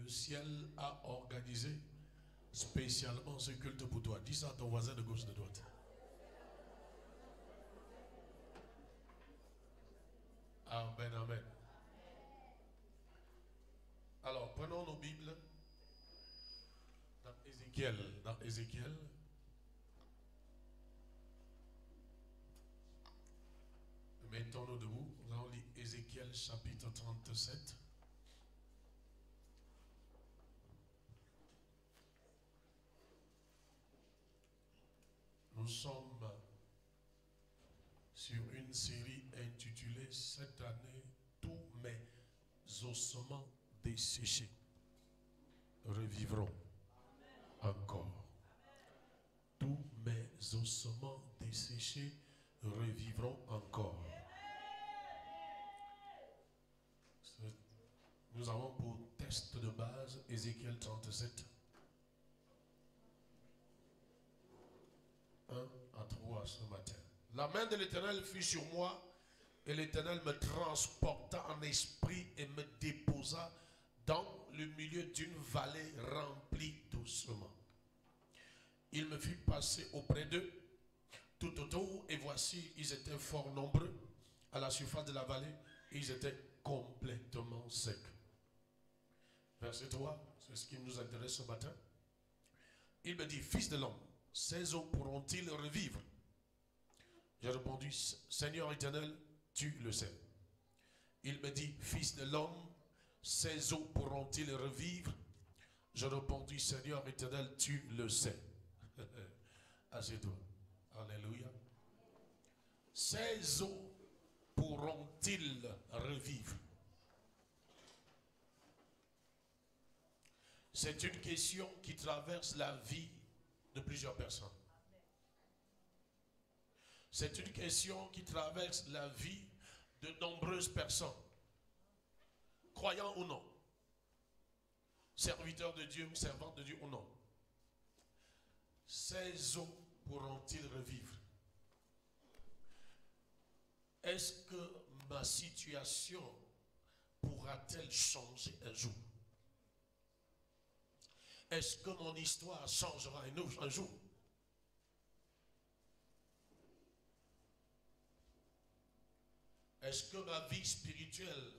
ciel a organisé spécialement ce culte pour toi. Dis ça à ton voisin de gauche de droite. Amen, amen. Alors, prenons nos Bibles dans Ézéchiel. Mettons-nous debout. Nous allons lire Ézéchiel chapitre 37. Nous sommes sur une série intitulée cette année tous mes ossements desséchés revivront encore. Tous mes ossements desséchés revivront encore. Nous avons pour texte de base Ézéchiel 37. 1 à 3 ce matin. La main de l'Éternel fut sur moi, et l'Éternel me transporta en esprit et me déposa dans le milieu d'une vallée remplie d'ossements. Il me fit passer auprès d'eux tout autour, et voici, ils étaient fort nombreux à la surface de la vallée, et ils étaient complètement secs. Verset 3, c'est ce qui nous intéresse ce matin. Il me dit, fils de l'homme, ces eaux pourront-ils revivre? J'ai répondu, Seigneur éternel, tu le sais. Il me dit, fils de l'homme, ces eaux pourront-ils revivre? Je répondis, Seigneur éternel, tu le sais. Assieds-toi. Alléluia. Ces eaux pourront-ils revivre? C'est une question qui traverse la vie de plusieurs personnes. C'est une question qui traverse la vie de nombreuses personnes, croyants ou non, serviteurs de Dieu, servantes de Dieu ou non. Ces eaux pourront-ils revivre? Est-ce que ma situation pourra-t-elle changer un jour? Est-ce que mon histoire changera un jour? Est-ce que ma vie spirituelle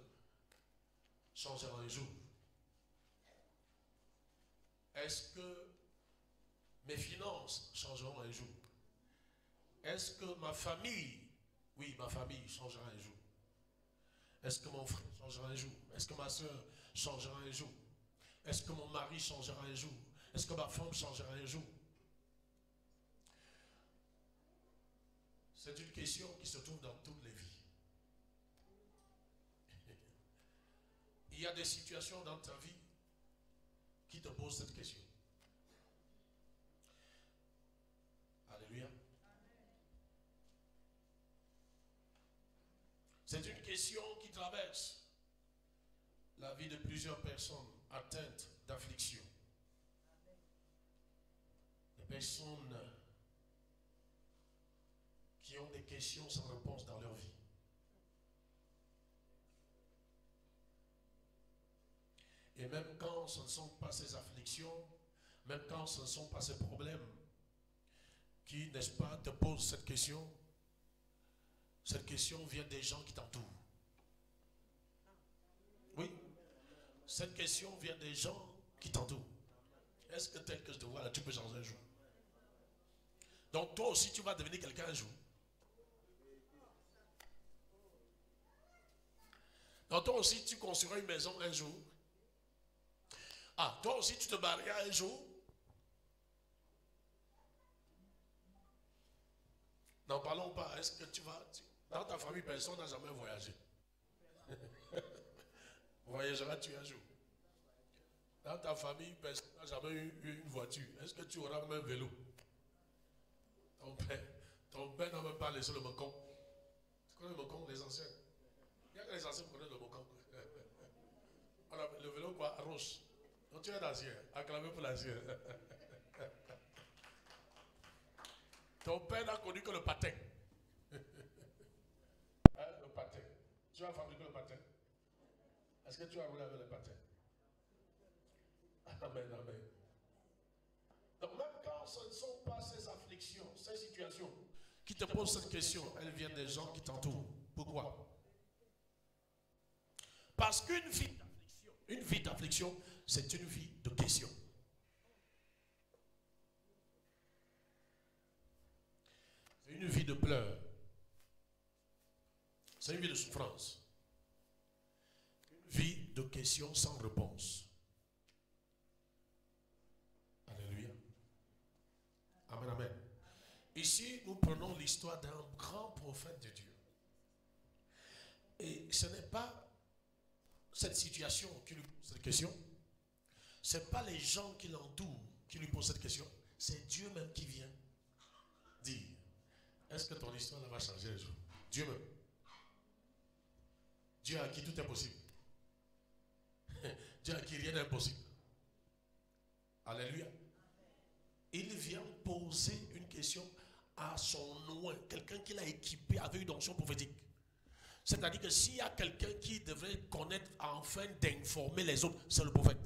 changera un jour? Est-ce que mes finances changeront un jour? Est-ce que ma famille, oui, ma famille changera un jour? Est-ce que mon frère changera un jour? Est-ce que ma soeur changera un jour? Est-ce que mon mari changera un jour? Est-ce que ma femme changera un jour? C'est une question qui se trouve dans toutes les vies. Il y a des situations dans ta vie qui te posent cette question. Alléluia. C'est une question qui traverse la vie de plusieurs personnes atteintes d'affliction. Des personnes qui ont des questions sans réponse dans leur vie. Et même quand ce ne sont pas ces afflictions, même quand ce ne sont pas ces problèmes qui, n'est-ce pas, te posent cette question vient des gens qui t'entourent. Oui, cette question vient des gens qui t'entourent. Est-ce que tel que je te vois là, tu peux changer un jour? Donc toi aussi, tu vas devenir quelqu'un un jour. Donc toi aussi, tu construiras une maison un jour. Ah, toi aussi, tu te marieras un jour. N'en parlons pas. Est-ce que tu vas... Dans ta famille, personne n'a jamais voyagé. Voyageras-tu un jour? Dans ta famille, personne n'a jamais eu une voiture. Est-ce que tu auras même un vélo? Ton père n'a même pas laissé le mocon. Tu connais le mocon, les anciens? Il y a que les anciens qui connaissent le mocon. Le vélo quoi? Roche. Donc tu es d'ancien. Acclamé pour l'ancien. Ton père n'a connu que le patin. Le patin. Tu as fabriqué le patin? Est-ce que tu as roulé avec le patin? ce ne sont pas ces afflictions, ces situations qui te posent cette question. Elles viennent des gens qui t'entourent. Pourquoi? Parce qu'une vie d'affliction, c'est une vie de questions. C'est une vie de pleurs. C'est une vie de souffrance. Une vie de questions sans réponse. Alléluia. Amen, amen. Ici, nous prenons l'histoire d'un grand prophète de Dieu. Et ce n'est pas cette situation qui lui pose cette question. Ce n'est pas les gens qui l'entourent qui lui posent cette question. C'est Dieu même qui vient dire, est-ce que ton histoire va changer un jour? Dieu même. Dieu à qui tout est possible. Dieu à qui rien n'est impossible. Alléluia. Il vient poser une question à son loin, quelqu'un qui l'a équipé avec une onction prophétique. C'est-à-dire que s'il y a quelqu'un qui devrait connaître afin d'informer les autres, c'est le prophète.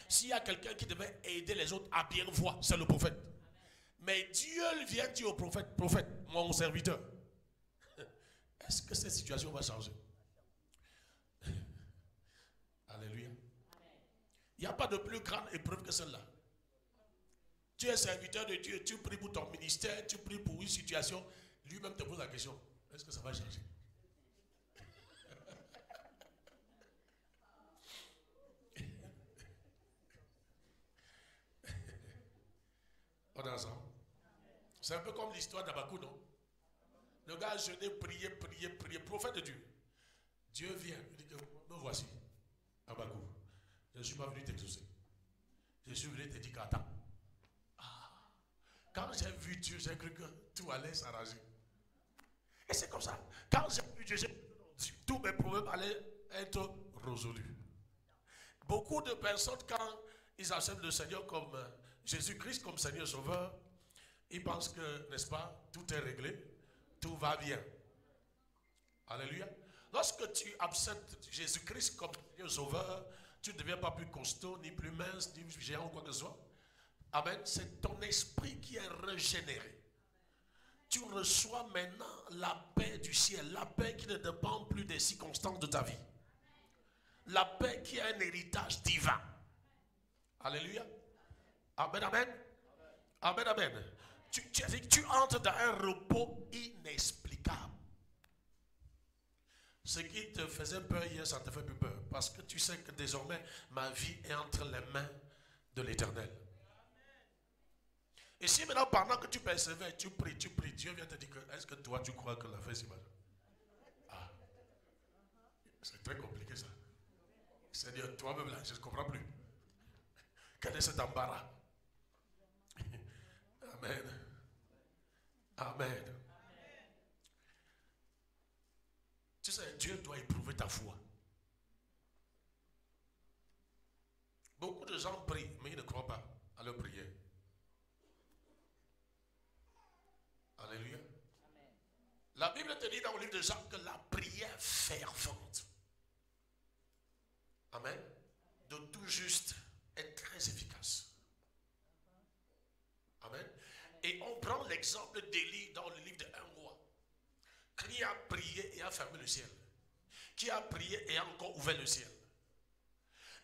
S'il y a quelqu'un qui devait aider les autres à bien voir, c'est le prophète. Mais Dieu vient dire au prophète, prophète, mon serviteur, est-ce que cette situation va changer? Alléluia. Il n'y a pas de plus grande épreuve que celle-là. Tu es serviteur de Dieu, tu pries pour ton ministère, tu pries pour une situation, lui-même te pose la question, est-ce que ça va changer? On est ensemble. C'est un peu comme l'histoire d'Abakou, non? Le gars a jeûné, prié, prophète de Dieu. Dieu vient, il dit que me voici, Abakou. Je ne suis pas venu t'exaucer. Je suis venu te dire qu'attends. Quand j'ai vu Dieu, j'ai cru que tout allait s'arranger. Et c'est comme ça. Quand j'ai vu Dieu, tous mes problèmes allaient être résolus. Beaucoup de personnes, quand ils acceptent le Seigneur comme Jésus-Christ, comme Seigneur Sauveur, ils pensent que, n'est-ce pas, tout est réglé, tout va bien. Alléluia. Lorsque tu acceptes Jésus-Christ comme Seigneur Sauveur, tu ne deviens pas plus costaud, ni plus mince, ni géant ou quoi que ce soit. Amen. C'est ton esprit qui est régénéré. Tu reçois maintenant la paix du ciel, la paix qui ne dépend plus des circonstances de ta vie. La paix qui est un héritage divin. Alléluia. Amen, amen. Amen, amen. Tu entres dans un repos inexplicable. Ce qui te faisait peur hier, ça ne te fait plus peur. Parce que tu sais que désormais, ma vie est entre les mains de l'Éternel. Et si maintenant, pendant que tu persévères, tu pries, Dieu vient te dire que, est-ce que toi, tu crois que la fête, c'est mal? Ah, c'est très compliqué ça. Seigneur, toi-même là, je ne comprends plus. Quel est cet embarras? Amen. Amen. Tu sais, Dieu doit éprouver ta foi. Beaucoup de gens prient, mais ils ne croient pas à leur prière. Alléluia. Amen. La Bible te dit dans le livre de Jean que la prière fervente, amen, de tout juste est très efficace. Amen. Et on prend l'exemple d'Élie dans le livre de 1 roi, qui a prié et a fermé le ciel, qui a prié et a encore ouvert le ciel.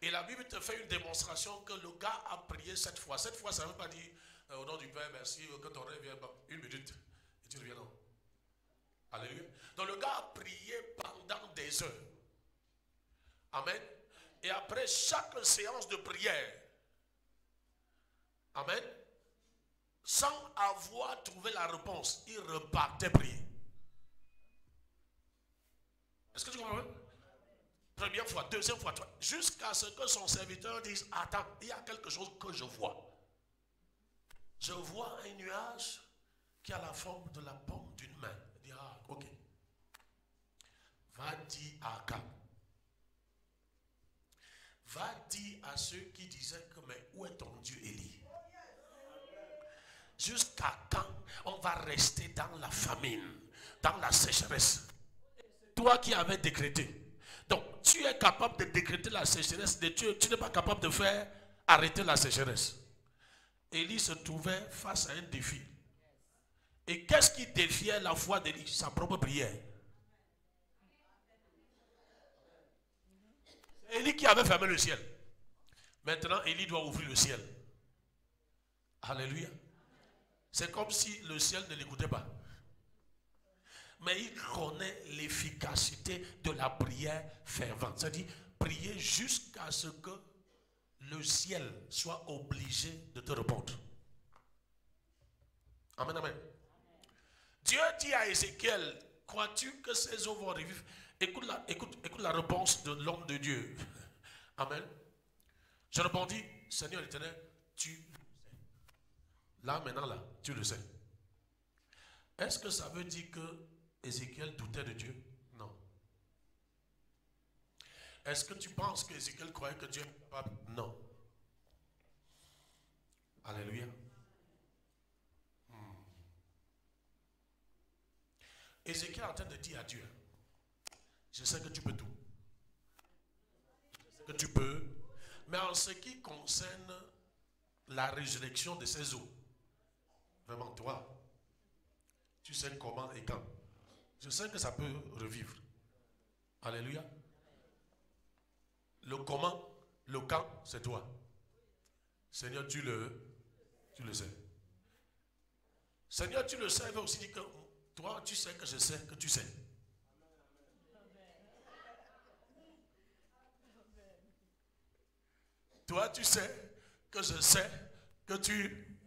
Et la Bible te fait une démonstration que le gars a prié 7 fois. 7 fois, ça ne veut pas dire au nom du Père, merci, que ton rêve vient, une minute, et tu reviens, non. Alléluia. Donc le gars a prié pendant des heures. Amen. Et après chaque séance de prière, amen, sans avoir trouvé la réponse, il repartait prier. Est-ce que tu comprends? Première fois, deuxième fois, jusqu'à ce que son serviteur dise, attends, il y a quelque chose que je vois. Je vois un nuage qui a la forme de la paume d'une main. Il dit, ah, ok. Va dire à Akab. Va dire à ceux qui disaient que, mais où est ton Dieu Élie? Jusqu'à quand on va rester dans la famine, dans la sécheresse? Toi qui avais décrété. Donc, tu es capable de décréter la sécheresse de Dieu. Tu n'es pas capable de faire arrêter la sécheresse. Élie se trouvait face à un défi. Et qu'est-ce qui défiait la foi d'Élie? Sa propre prière. Élie qui avait fermé le ciel. Maintenant, Élie doit ouvrir le ciel. Alléluia. C'est comme si le ciel ne l'écoutait pas. Mais il connaît l'efficacité de la prière fervente. C'est-à-dire, prier jusqu'à ce que le ciel soit obligé de te répondre. Amen, amen. Dieu dit à Ézéchiel, crois-tu que ces eaux vont revivre? Écoute la réponse de l'homme de Dieu. Amen. Je répondis, Seigneur l'Éternel, tu le sais. Là, maintenant, là, tu le sais. Est-ce que ça veut dire que Ézéchiel doutait de Dieu? Non. Est-ce que tu penses que Ézéchiel croyait que Dieu est capable? Non. Alléluia. Ézéchiel est en train de dire à Dieu, je sais que tu peux tout. Je sais que tu peux. Mais en ce qui concerne la résurrection de ces eaux, vraiment toi, tu sais comment et quand. Je sais que ça peut revivre. Alléluia. Le comment, le quand, c'est toi. Seigneur, tu le sais. Seigneur, tu le sais, il veut aussi dire que toi, tu sais que je sais que tu sais. Toi, tu sais que je sais que tu...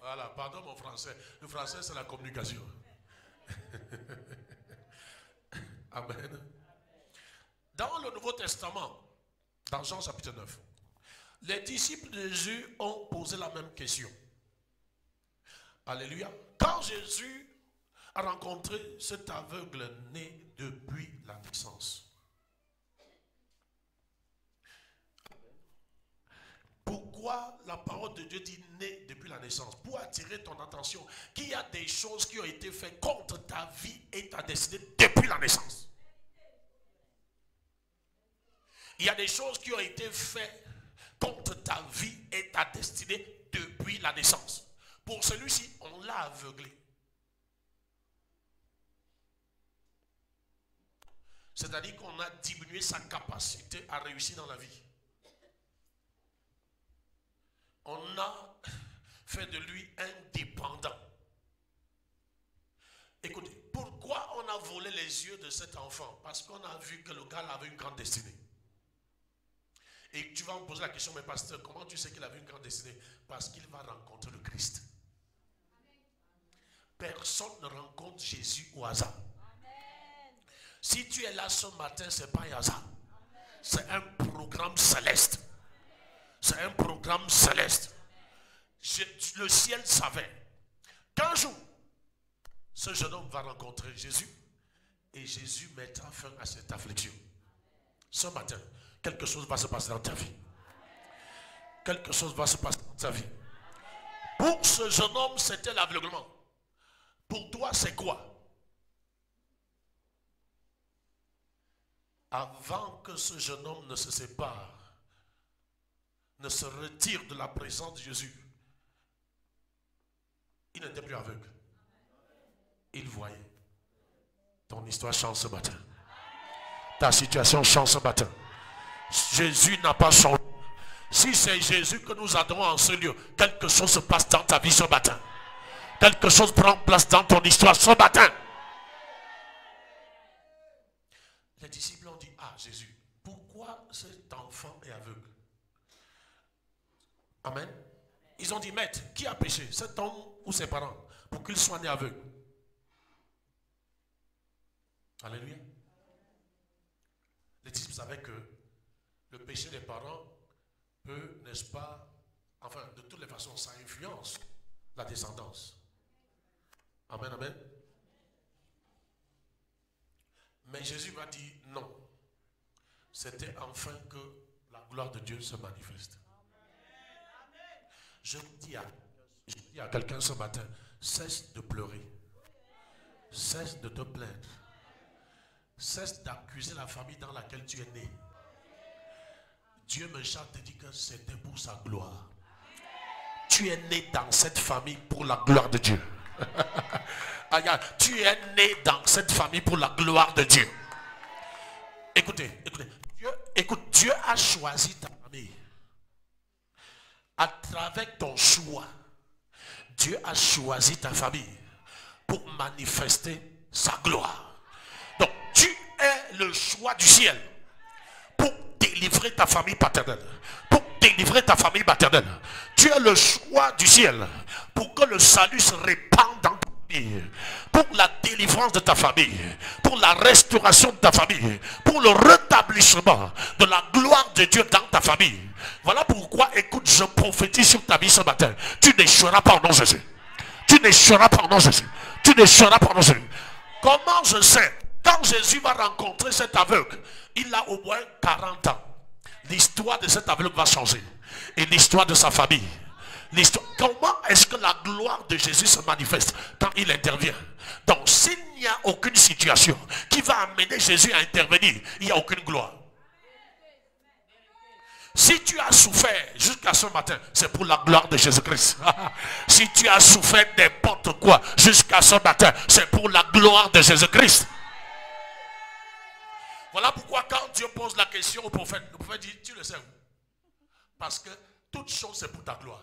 Voilà, pardon mon français. Le français, c'est la communication. Amen. Dans le Nouveau Testament, dans Jean chapitre 9, les disciples de Jésus ont posé la même question. Alléluia. Quand Jésus a rencontré cet aveugle né depuis la naissance, pourquoi la parole de Dieu dit né depuis la naissance? Pour attirer ton attention qu'il y a des choses qui ont été faites contre ta vie et ta destinée depuis la naissance. Il y a des choses qui ont été faites contre ta vie et ta destinée depuis la naissance. Pour celui-ci, on l'a aveuglé. C'est-à-dire qu'on a diminué sa capacité à réussir dans la vie. On a fait de lui indépendant. Écoutez, pourquoi on a volé les yeux de cet enfant? Parce qu'on a vu que le gars avait une grande destinée. Et tu vas me poser la question, mais pasteur, comment tu sais qu'il avait une grande destinée? Parce qu'il va rencontrer le Christ. Personne ne rencontre Jésus au hasard. Si tu es là ce matin, ce n'est pas un hasard. C'est un programme céleste. C'est un programme céleste. Le ciel savait qu'un jour, ce jeune homme va rencontrer Jésus et Jésus mettra fin à cette affliction. Ce matin, quelque chose va se passer dans ta vie. Quelque chose va se passer dans ta vie. Pour ce jeune homme, c'était l'aveuglement. Pour toi, c'est quoi? Avant que ce jeune homme ne se sépare, ne se retire de la présence de Jésus, il n'était plus aveugle. Il voyait. Ton histoire change ce matin. Ta situation change ce matin. Jésus n'a pas changé. Si c'est Jésus que nous adorons en ce lieu, quelque chose se passe dans ta vie ce matin. Quelque chose prend place dans ton histoire ce matin. Les disciples ont dit, ah Jésus, pourquoi cet enfant est aveugle? Amen. Ils ont dit, maître, qui a péché, cet homme ou ses parents, pour qu'il soit né aveugle? Alléluia. Les disciples savaient que le péché des parents peut, n'est-ce pas, enfin, de toutes les façons, ça influence la descendance. Amen, amen. Mais Jésus m'a dit non. C'était enfin que la gloire de Dieu se manifeste. Je dis à quelqu'un ce matin, cesse de pleurer. Cesse de te plaindre. Cesse d'accuser la famille dans laquelle tu es né. Dieu me chante et dit que c'était pour sa gloire. Tu tu es né dans cette famille pour la gloire de Dieu. Tu es né dans cette famille pour la gloire de Dieu. Écoutez, Dieu a choisi ta famille. À travers ton choix, Dieu a choisi ta famille pour manifester sa gloire. Donc, tu es le choix du ciel pour délivrer ta famille paternelle. Pour délivrer ta famille maternelle. Tu es le choix du ciel pour que le salut se répande dans ta famille. Pour la délivrance de ta famille. Pour la restauration de ta famille. Pour le rétablissement de la gloire de Dieu dans ta famille. Voilà pourquoi, écoute, je prophétise sur ta vie ce matin. Tu n'échoueras pas au nom de Jésus. Tu n'échoueras pas au nom de Jésus. Tu n'échoueras pas au nom de Jésus. Comment je sais? Quand Jésus va rencontrer cet aveugle, il a au moins 40 ans. L'histoire de cet aveugle va changer. Et l'histoire de sa famille. Comment est-ce que la gloire de Jésus se manifeste quand il intervient? Donc s'il n'y a aucune situation qui va amener Jésus à intervenir, il n'y a aucune gloire. Si tu as souffert jusqu'à ce matin, c'est pour la gloire de Jésus-Christ. Si tu as souffert n'importe quoi jusqu'à ce matin, c'est pour la gloire de Jésus-Christ. Voilà pourquoi quand Dieu pose la question au prophète, le prophète dit, tu le sais où? Parce que toute chose c'est pour ta gloire.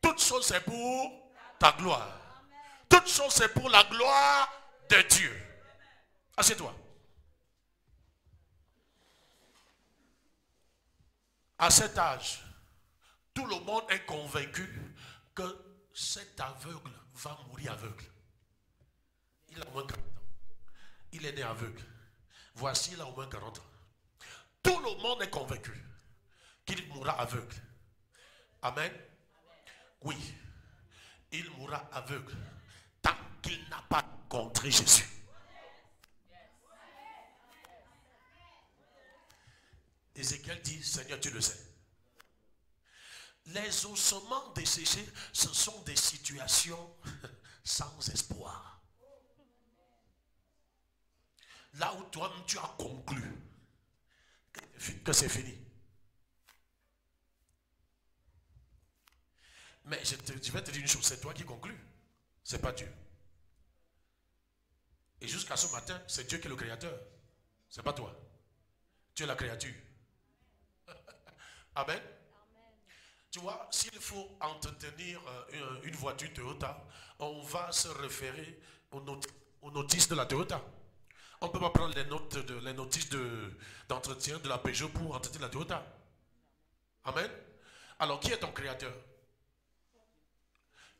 Toute chose c'est pour ta gloire. Toute chose c'est pour la gloire de Dieu. Assieds-toi. À cet âge, tout le monde est convaincu que cet aveugle va mourir aveugle. Il a au moins 40 ans. Il est né aveugle. Voici, il a au moins 40 ans. Tout le monde est convaincu qu'il mourra aveugle. Amen. Oui, il mourra aveugle tant qu'il n'a pas rencontré Jésus. Ézéchiel dit, Seigneur, tu le sais. Les ossements desséchés, ce sont des situations sans espoir. Là où toi-même tu as conclu que c'est fini. Mais je vais te dire une chose, c'est toi qui conclus. Ce n'est pas Dieu. Et jusqu'à ce matin, c'est Dieu qui est le créateur. Ce n'est pas toi. Tu es la créature. Amen. Tu vois, s'il faut entretenir une voiture Toyota, on va se référer aux notices de la Toyota. On ne peut pas prendre les notices d'entretien de la Peugeot pour entretenir la Toyota. Amen. Alors, qui est ton créateur?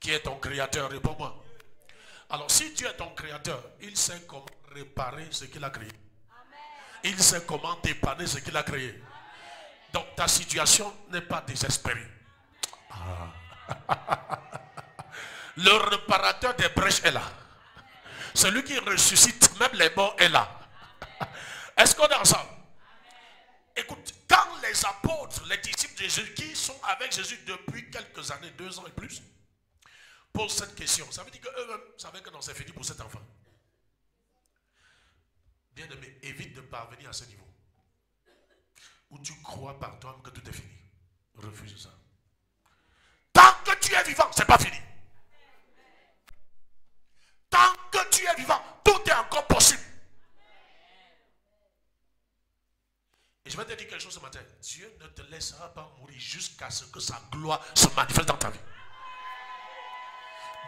Qui est ton créateur? Réponds-moi. Alors, si Dieu est ton créateur, il sait comment réparer ce qu'il a créé. Il sait comment dépanner ce qu'il a créé. Donc, ta situation n'est pas désespérée. Le réparateur des brèches est là. Celui qui ressuscite même les morts est là. Est-ce qu'on est ensemble? Écoute, quand les apôtres, les disciples de Jésus, qui sont avec Jésus depuis quelques années, 2 ans et plus, posent cette question, ça veut dire qu'eux-mêmes savaient que non, c'est fini pour cet enfant. Bien-aimé, évite de parvenir à ce niveau où tu crois par toi-même que tout est fini. Refuse ça. Tant que tu es vivant, c'est pas fini. Tant que tu es vivant, tout est encore possible. Et je vais te dire quelque chose ce matin. Dieu ne te laissera pas mourir jusqu'à ce que sa gloire se manifeste dans ta vie.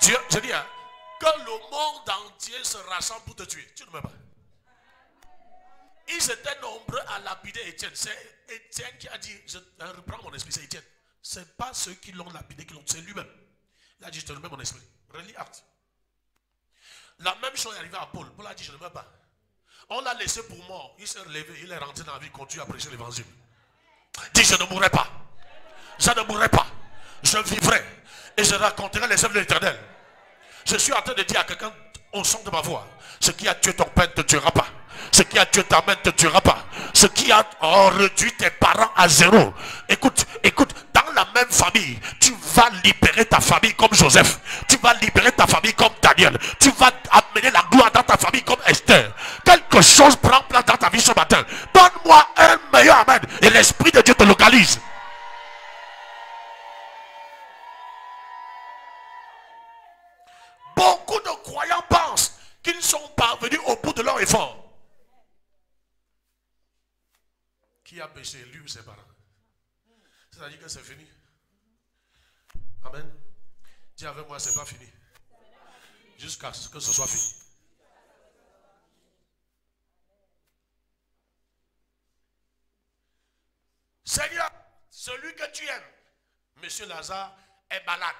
Dieu, je dis, que le monde entier se rassemble pour te tuer. Tu ne meurs pas. Ils étaient nombreux à lapider Étienne. C'est Étienne qui a dit, je reprends mon esprit, c'est Étienne. Ce n'est pas ceux qui l'ont lapidé qui l'ont, c'est lui-même. Il a dit, je te remets mon esprit. Relis Actes. La même chose est arrivée à Paul. Paul a dit, je ne meurs pas. On l'a laissé pour mort. Il s'est relevé, il est rentré dans la vie, continue à prêcher l'évangile. Dit, je ne mourrai pas. Je ne mourrai pas. Je vivrai. Et je raconterai les œuvres de l'Éternel. Je suis en train de dire à quelqu'un au son de ma voix, ce qui a tué ton père ne te tuera pas. Ce qui a tué ta mère ne te tuera pas. Ce qui a réduit tes parents à zéro. Écoute, dans la même famille, tu vas libérer ta famille comme Joseph. Tu vas libérer ta famille comme Daniel. Tu vas amener la gloire dans ta famille comme Esther. Quelque chose prend place dans ta vie ce matin. Donne-moi un meilleur amen. Et l'Esprit de Dieu te localise. sont parvenus au bout de leur effort. Qui a péché? Lui ou ses parents? C'est-à-dire que c'est fini. Amen. Dis avec moi, c'est pas fini. Jusqu'à ce que ce soit fini. Seigneur, celui que tu aimes, Monsieur Lazare, est malade.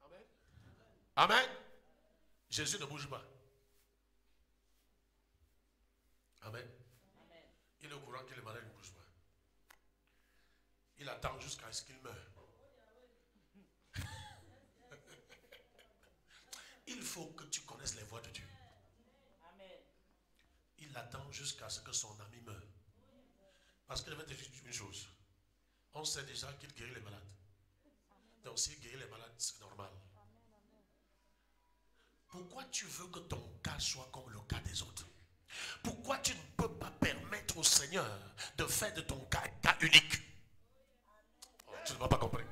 Amen. Amen. Jésus ne bouge pas. Amen. Il est au courant que le malade ne bouge pas. Il attend jusqu'à ce qu'il meure. Il faut que tu connaisses les voies de Dieu. Il attend jusqu'à ce que son ami meure. Parce que je vais te dire une chose. On sait déjà qu'il guérit les malades. Donc s'il guérit les malades, c'est normal. Pourquoi tu veux que ton cas soit comme le cas des autres? Pourquoi tu ne peux pas permettre au Seigneur de faire de ton cas un cas unique? Oh, tu ne m'as pas compris.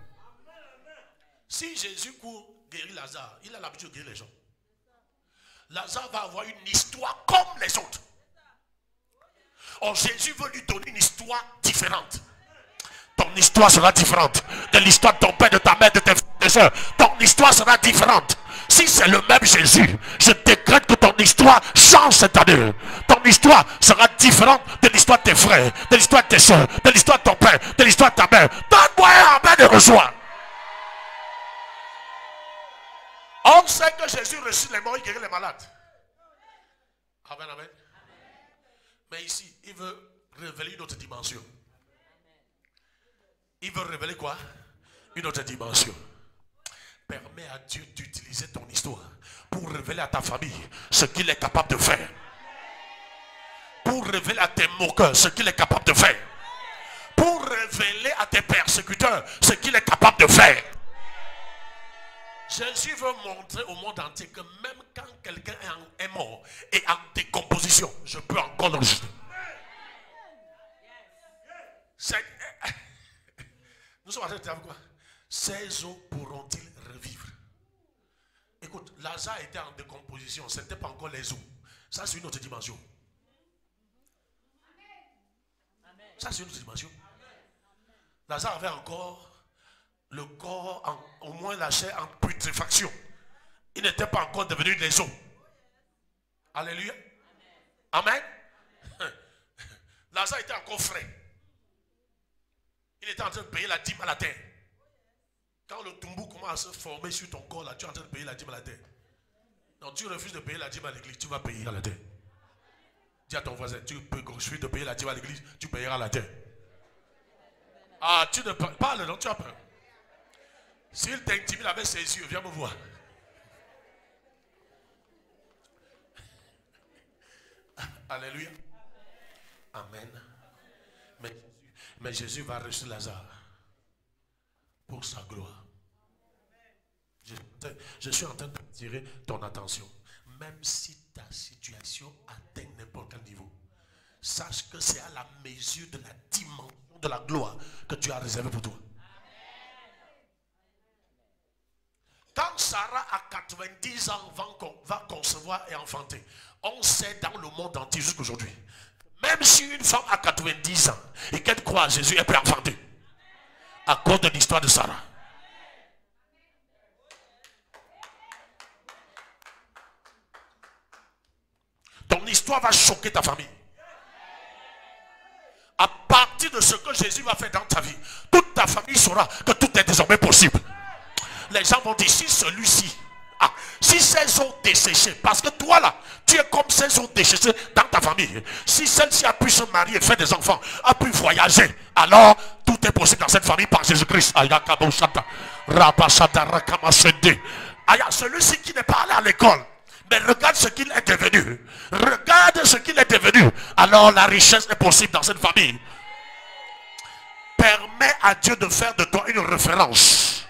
Si Jésus court guérir Lazare, il a l'habitude de guérir les gens. Lazare va avoir une histoire comme les autres. Or Jésus veut lui donner une histoire différente. Ton histoire sera différente de l'histoire de ton père, de ta mère, de tes frères, de tes soeurs. Ton histoire sera différente. Si c'est le même Jésus, je décrète que ton histoire change cette année. Ton histoire sera différente de l'histoire de tes frères, de l'histoire de tes soeurs, de l'histoire de ton père, de l'histoire de ta mère. Donne-moi un amen et reçois. On sait que Jésus ressuscite les morts, il guérit les malades. Amen, amen. Mais ici, il veut révéler une autre dimension. Il veut révéler quoi? Une autre dimension. Permets à Dieu d'utiliser ton histoire pour révéler à ta famille ce qu'il est capable de faire. Pour révéler à tes moqueurs ce qu'il est capable de faire. Pour révéler à tes persécuteurs ce qu'il est capable de faire. Jésus veut montrer au monde entier que même quand quelqu'un est mort et en décomposition, je peux encore le rejeter. Nous sommes en train de dire quoi? Ces os pourront-ils revivre? Écoute, Lazare était en décomposition, ce n'était pas encore les os. Ça, c'est une autre dimension. Ça, c'est une autre dimension. Lazare avait encore le corps, au moins la chair en putréfaction. Il n'était pas encore devenu des os. Alléluia. Amen. Lazare était encore frais. Il était en train de payer la dîme à la terre. Quand le tumbou commence à se former sur ton corps, là, tu es en train de payer la dîme à la terre. Donc tu refuses de payer la dîme à l'église, tu vas payer à la terre. Dis à ton voisin, tu refuses de payer la dîme à l'église, tu payeras à la terre. Ah, tu ne parles, non, tu as peur. S'il t'intimide avec ses yeux, viens me voir. Alléluia. Amen. Mais Jésus va ressusciter Lazare pour sa gloire. Je suis en train d'attirer ton attention. Même si ta situation atteint n'importe quel niveau, sache que c'est à la mesure de la dimension de la gloire que tu as réservé pour toi. Quand Sarah à 90 ans va concevoir et enfanter, on sait dans le monde entier jusqu'aujourd'hui, même si une femme a 90 ans et qu'elle croit à Jésus, elle peut enfanter. À cause de l'histoire de Sarah. Ton histoire va choquer ta famille. À partir de ce que Jésus va faire dans ta vie, toute ta famille saura que tout est désormais possible. Les gens vont dire, si celui-ci, si ces eaux desséchées, parce que toi là, tu es comme ces eaux desséchées dans ta famille. Si celle-ci a pu se marier, faire des enfants, a pu voyager, alors tout est possible dans cette famille par Jésus-Christ. Celui-ci qui n'est pas allé à l'école, mais regarde ce qu'il est devenu. Regarde ce qu'il est devenu. Alors la richesse est possible dans cette famille. Permets à Dieu de faire de toi une référence.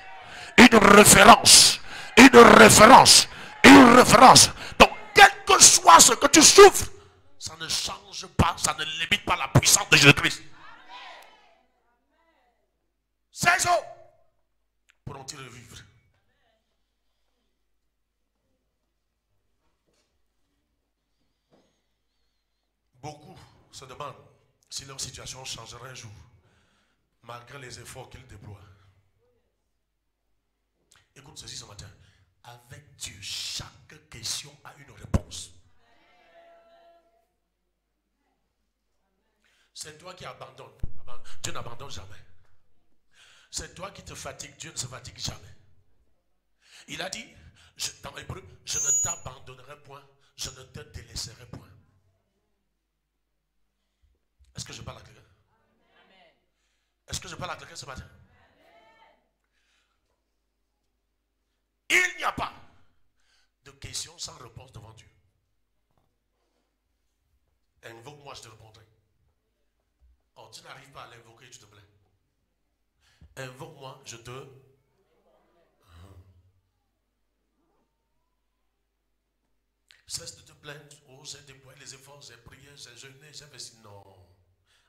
Une référence. Une référence. Une référence. Donc quel que soit ce que tu souffres, ça ne change pas, ça ne limite pas la puissance de Jésus-Christ. Ces eaux pourront-ils revivre? se demandent si leur situation changerait un jour, malgré les efforts qu'ils déploient. Écoute ceci ce matin. Avec Dieu, chaque question a une réponse. C'est toi qui abandonnes. Dieu n'abandonne jamais. C'est toi qui te fatigues. Dieu ne se fatigue jamais. Il a dit, dans Hébreu, je ne t'abandonnerai point, je ne te délaisserai point. Est-ce que je parle à quelqu'un? Est-ce que je parle à quelqu'un ce matin? Il n'y a pas de question sans réponse devant Dieu. Invoque-moi, je te répondrai. Oh, tu n'arrives pas à l'invoquer, tu te plains. Invoque-moi, je te... Cesse de te plaindre. Oh, j'ai déployé les efforts, j'ai prié, j'ai jeûné, j'ai fait... Non.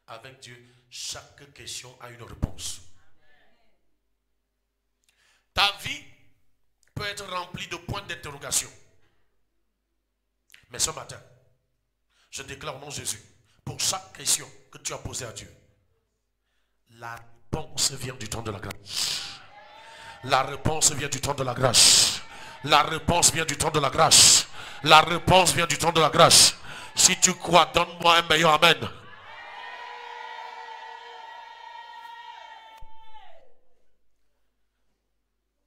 Avec Dieu, chaque question a une réponse. Ta vie peut être remplie de points d'interrogation. Mais ce matin, je déclare au nom de Jésus, pour chaque question que tu as posée à Dieu, la réponse vient du temps de la grâce. La réponse vient du temps de la grâce. La réponse vient du temps de la grâce. La réponse vient du temps de la grâce. Si tu crois, donne-moi un meilleur amen.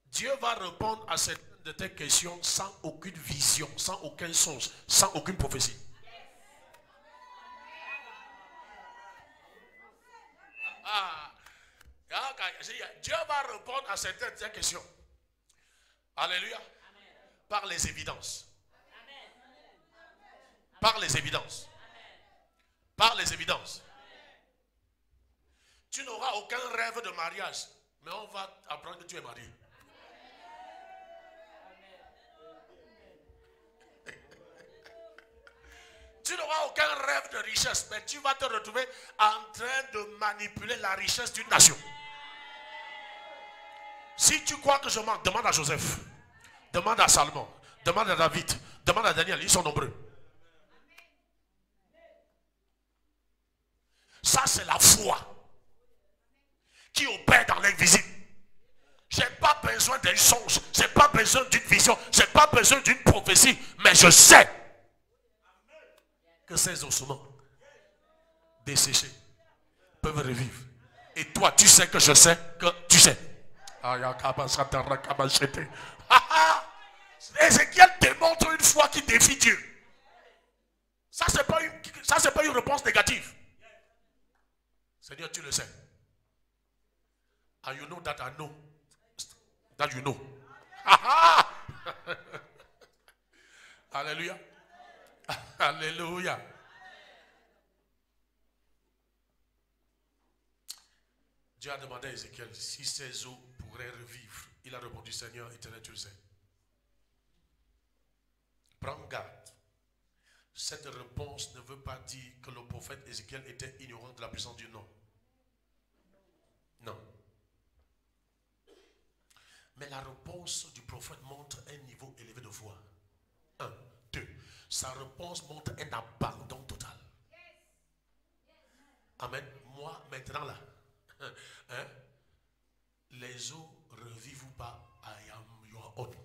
Dieu va répondre à certaines de tes questions sans aucune vision, sans aucun songe, sans aucune prophétie. Dieu va répondre à certaines de tes questions. Alléluia. Par les évidences. Par les évidences. Par les évidences. Tu n'auras aucun rêve de mariage, mais on va apprendre que tu es marié. Tu n'auras aucun rêve de richesse, mais tu vas te retrouver en train de manipuler la richesse d'une nation. Si tu crois que je manque, demande à Joseph, demande à Salomon, demande à David, demande à Daniel, ils sont nombreux. Ça, c'est la foi qui opère dans l'invisible. Je n'ai pas besoin d'un songe, je n'ai pas besoin d'une vision, je n'ai pas besoin d'une prophétie, mais je sais que ces ossements desséchés peuvent revivre. Et toi, tu sais que je sais que tu sais. Ézéchiel démontre une foi qui défie Dieu. Ça, c'est pas une réponse négative. Seigneur, tu le sais. And you know that I know that you know. Alléluia. Alléluia. Dieu a demandé à Ézéchiel si ces eaux pourraient revivre. Il a répondu, Seigneur éternel, tu le sais. Prends garde. Cette réponse ne veut pas dire que le prophète Ézéchiel était ignorant de la puissance du nom. Non. Mais la réponse du prophète montre un niveau élevé de foi. 1, 2. Sa réponse montre un abandon total. Amen. Moi, maintenant là, hein, les eaux revivent ou pas, I am your own.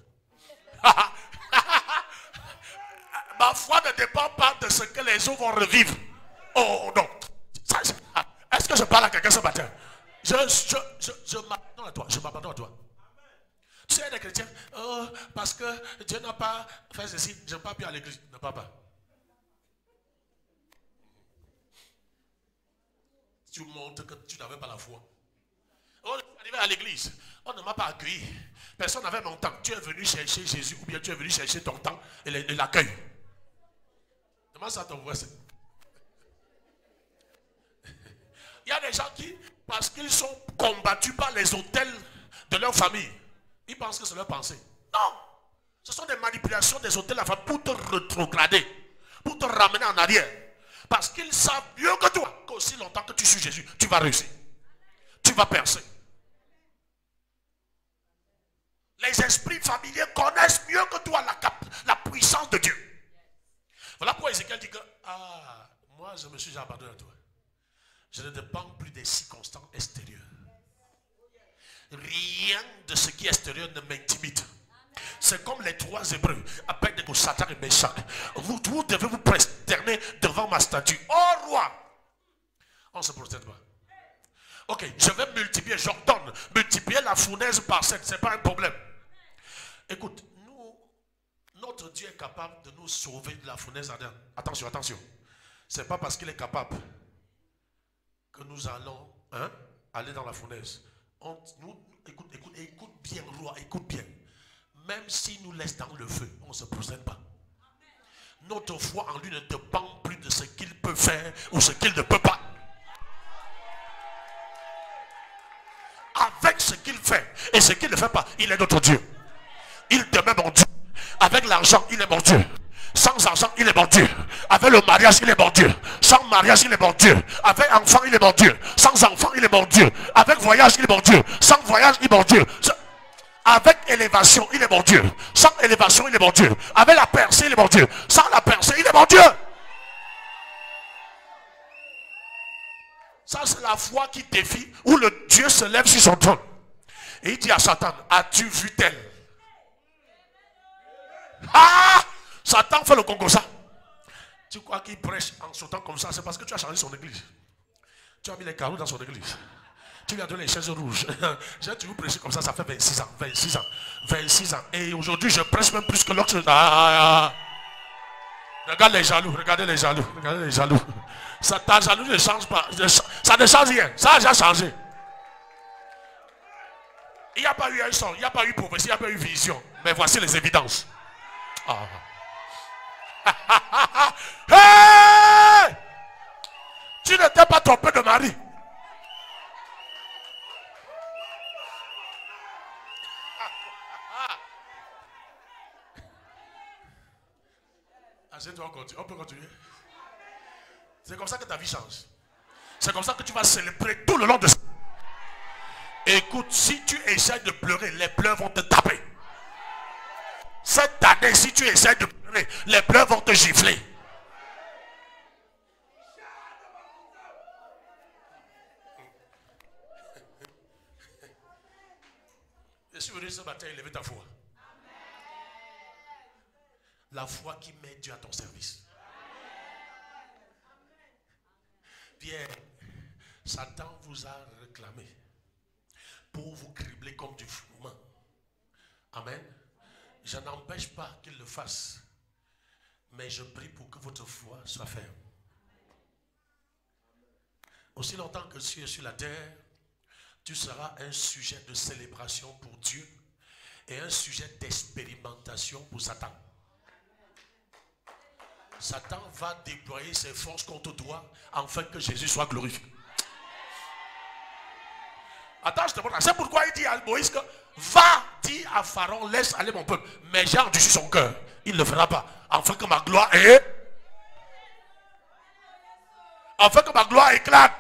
Ma foi ne dépend pas de ce que les eaux vont revivre. Oh non. Est-ce que je parle à quelqu'un ce matin? Je m'abandonne à toi. Je m'abandonne à toi. Tu sais, les chrétiens, parce que Dieu n'a pas fait ceci, je n'ai pas pu à l'église. Ne parle pas. Tu montres que tu n'avais pas la foi. On est arrivé à l'église, on ne m'a pas accueilli. Personne n'avait mon temps. Tu es venu chercher Jésus ou bien tu es venu chercher ton temps et l'accueil. Demande ça à ton voisin. Il y a des gens qui, parce qu'ils sont combattus par les autels de leur famille, ils pensent que c'est leur pensée. Non. Ce sont des manipulations des autels de la famille pour te rétrograder, pour te ramener en arrière. Parce qu'ils savent mieux que toi qu'aussi longtemps que tu suis Jésus, tu vas réussir. Tu vas percer. Les esprits familiers connaissent mieux que toi la puissance de Dieu. Voilà pourquoi Ézéchiel dit que, Moi, je me suis déjà abandonné à toi. Je ne dépends plus des circonstances extérieures. Rien de ce qui est extérieur ne m'intimide. C'est comme les trois Hébreux, Abednego, Satan et Meshach. Vous devez vous prosterner devant ma statue. Oh roi! On ne se prosterne pas. Ok, je vais multiplier, j'ordonne, multiplier la fournaise par 7, ce n'est pas un problème. Écoute, notre Dieu est capable de nous sauver de la fournaise ardente. Attention, attention. Ce n'est pas parce qu'il est capable que nous allons aller dans la fournaise. Écoute bien, roi, écoute bien. Même s'il nous laisse dans le feu, on ne se prosterne pas. Notre foi en lui ne dépend plus de ce qu'il peut faire ou ce qu'il ne peut pas. Avec ce qu'il fait et ce qu'il ne fait pas, il est notre Dieu. Il demeure mon Dieu. Avec l'argent, il est mon Dieu. Sans argent, il est mon Dieu. Avec le mariage, il est mon Dieu. Sans mariage, il est mon Dieu. Avec enfant, il est mon Dieu. Sans enfant, il est mon Dieu. Avec voyage, il est mon Dieu. Sans voyage, il est mon Dieu. Avec élévation, il est mon Dieu. Sans élévation, il est mon Dieu. Avec la percée, il est mon Dieu. Sans la percée, il est mon Dieu. Ça, c'est la foi qui défie, où le Dieu se lève sur son trône. Et il dit à Satan, as-tu vu tel? Ah! Satan fait le concours ça. Tu crois qu'il prêche en sautant comme ça? C'est parce que tu as changé son église. Tu as mis les carreaux dans son église. Tu lui as donné les chaises rouges. J'ai toujours prêché comme ça, ça fait 26 ans, 26 ans, 26 ans. Et aujourd'hui, je prêche même plus que l'autre. Regarde les jaloux, regardez les jaloux, regardez les jaloux. Ta jaloux ne change pas. Ça ne change rien. Ça a déjà changé. Il n'y a pas eu un son, il n'y a pas eu prophétie, il n'y a pas eu vision. Mais voici les évidences. Hey! Tu ne t'es pas trompé de mari. On peut continuer. C'est comme ça que ta vie change. C'est comme ça que tu vas célébrer tout le long de ça. Écoute, si tu essaies de pleurer, les pleurs vont te taper. Cette année, si tu essaies de pleurer, les pleurs vont te gifler. Je suis venu ce matin élever ta foi. La foi qui met Dieu à ton service. Pierre, Satan vous a réclamé pour vous cribler comme du fourment. Amen. Je n'empêche pas qu'il le fasse, mais je prie pour que votre foi soit ferme. Aussi longtemps que tu es sur la terre, tu seras un sujet de célébration pour Dieu et un sujet d'expérimentation pour Satan. Satan va déployer ses forces contre toi afin que Jésus soit glorifié. Attends, je te montre. C'est pourquoi il dit à Moïse que va dire à Pharaon, laisse aller mon peuple. Mais j'ai endurci son cœur. Il ne le fera pas. Afin que ma gloire éclate.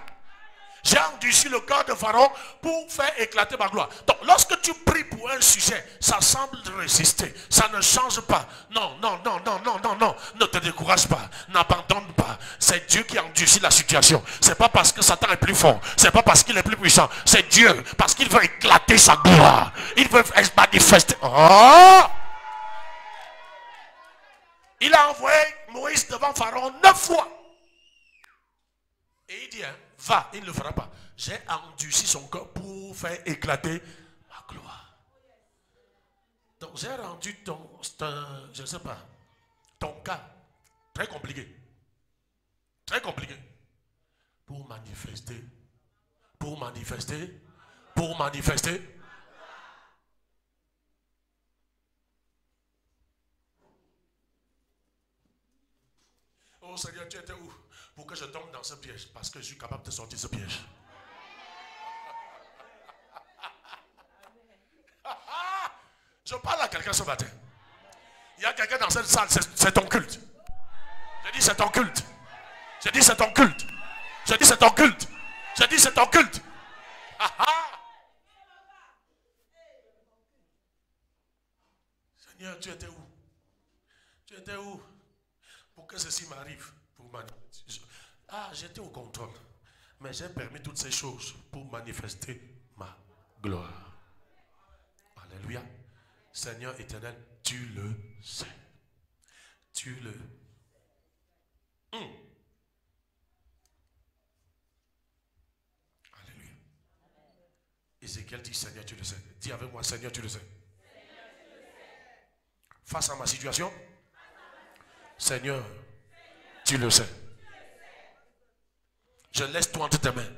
J'ai endurci le cœur de Pharaon pour faire éclater ma gloire. Donc, lorsque tu pries pour un sujet, ça semble résister. Ça ne change pas. Non. Ne te décourage pas. N'abandonne pas. C'est Dieu qui endurcit la situation. C'est pas parce que Satan est plus fort. C'est pas parce qu'il est plus puissant. C'est Dieu. Parce qu'il veut éclater sa gloire. Il veut manifester. Oh! Il a envoyé Moïse devant Pharaon 9 fois. Et il dit, va, il ne le fera pas. J'ai endurci son cœur pour faire éclater ma gloire. Donc j'ai rendu je ne sais pas, ton cas très compliqué. Très compliqué. Pour manifester. Oh Seigneur, tu étais où? Pour que je tombe dans ce piège. Parce que je suis capable de sortir ce piège. Je parle à quelqu'un ce matin. Il y a quelqu'un dans cette salle, c'est ton culte. Je dis c'est ton culte. Je dis c'est ton culte. Je dis c'est ton culte. Je dis c'est ton culte. Seigneur, tu étais où? Tu étais où? Pour que ceci m'arrive. Ah, j'étais au contrôle. Mais j'ai permis toutes ces choses pour manifester ma gloire. Alléluia. Seigneur éternel, tu le sais. Tu le... Alléluia. Ézéchiel dit, Seigneur, tu le sais. Dis avec moi, Seigneur, tu le sais. Face à ma situation, Seigneur, tu le sais. Je laisse tout entre tes mains.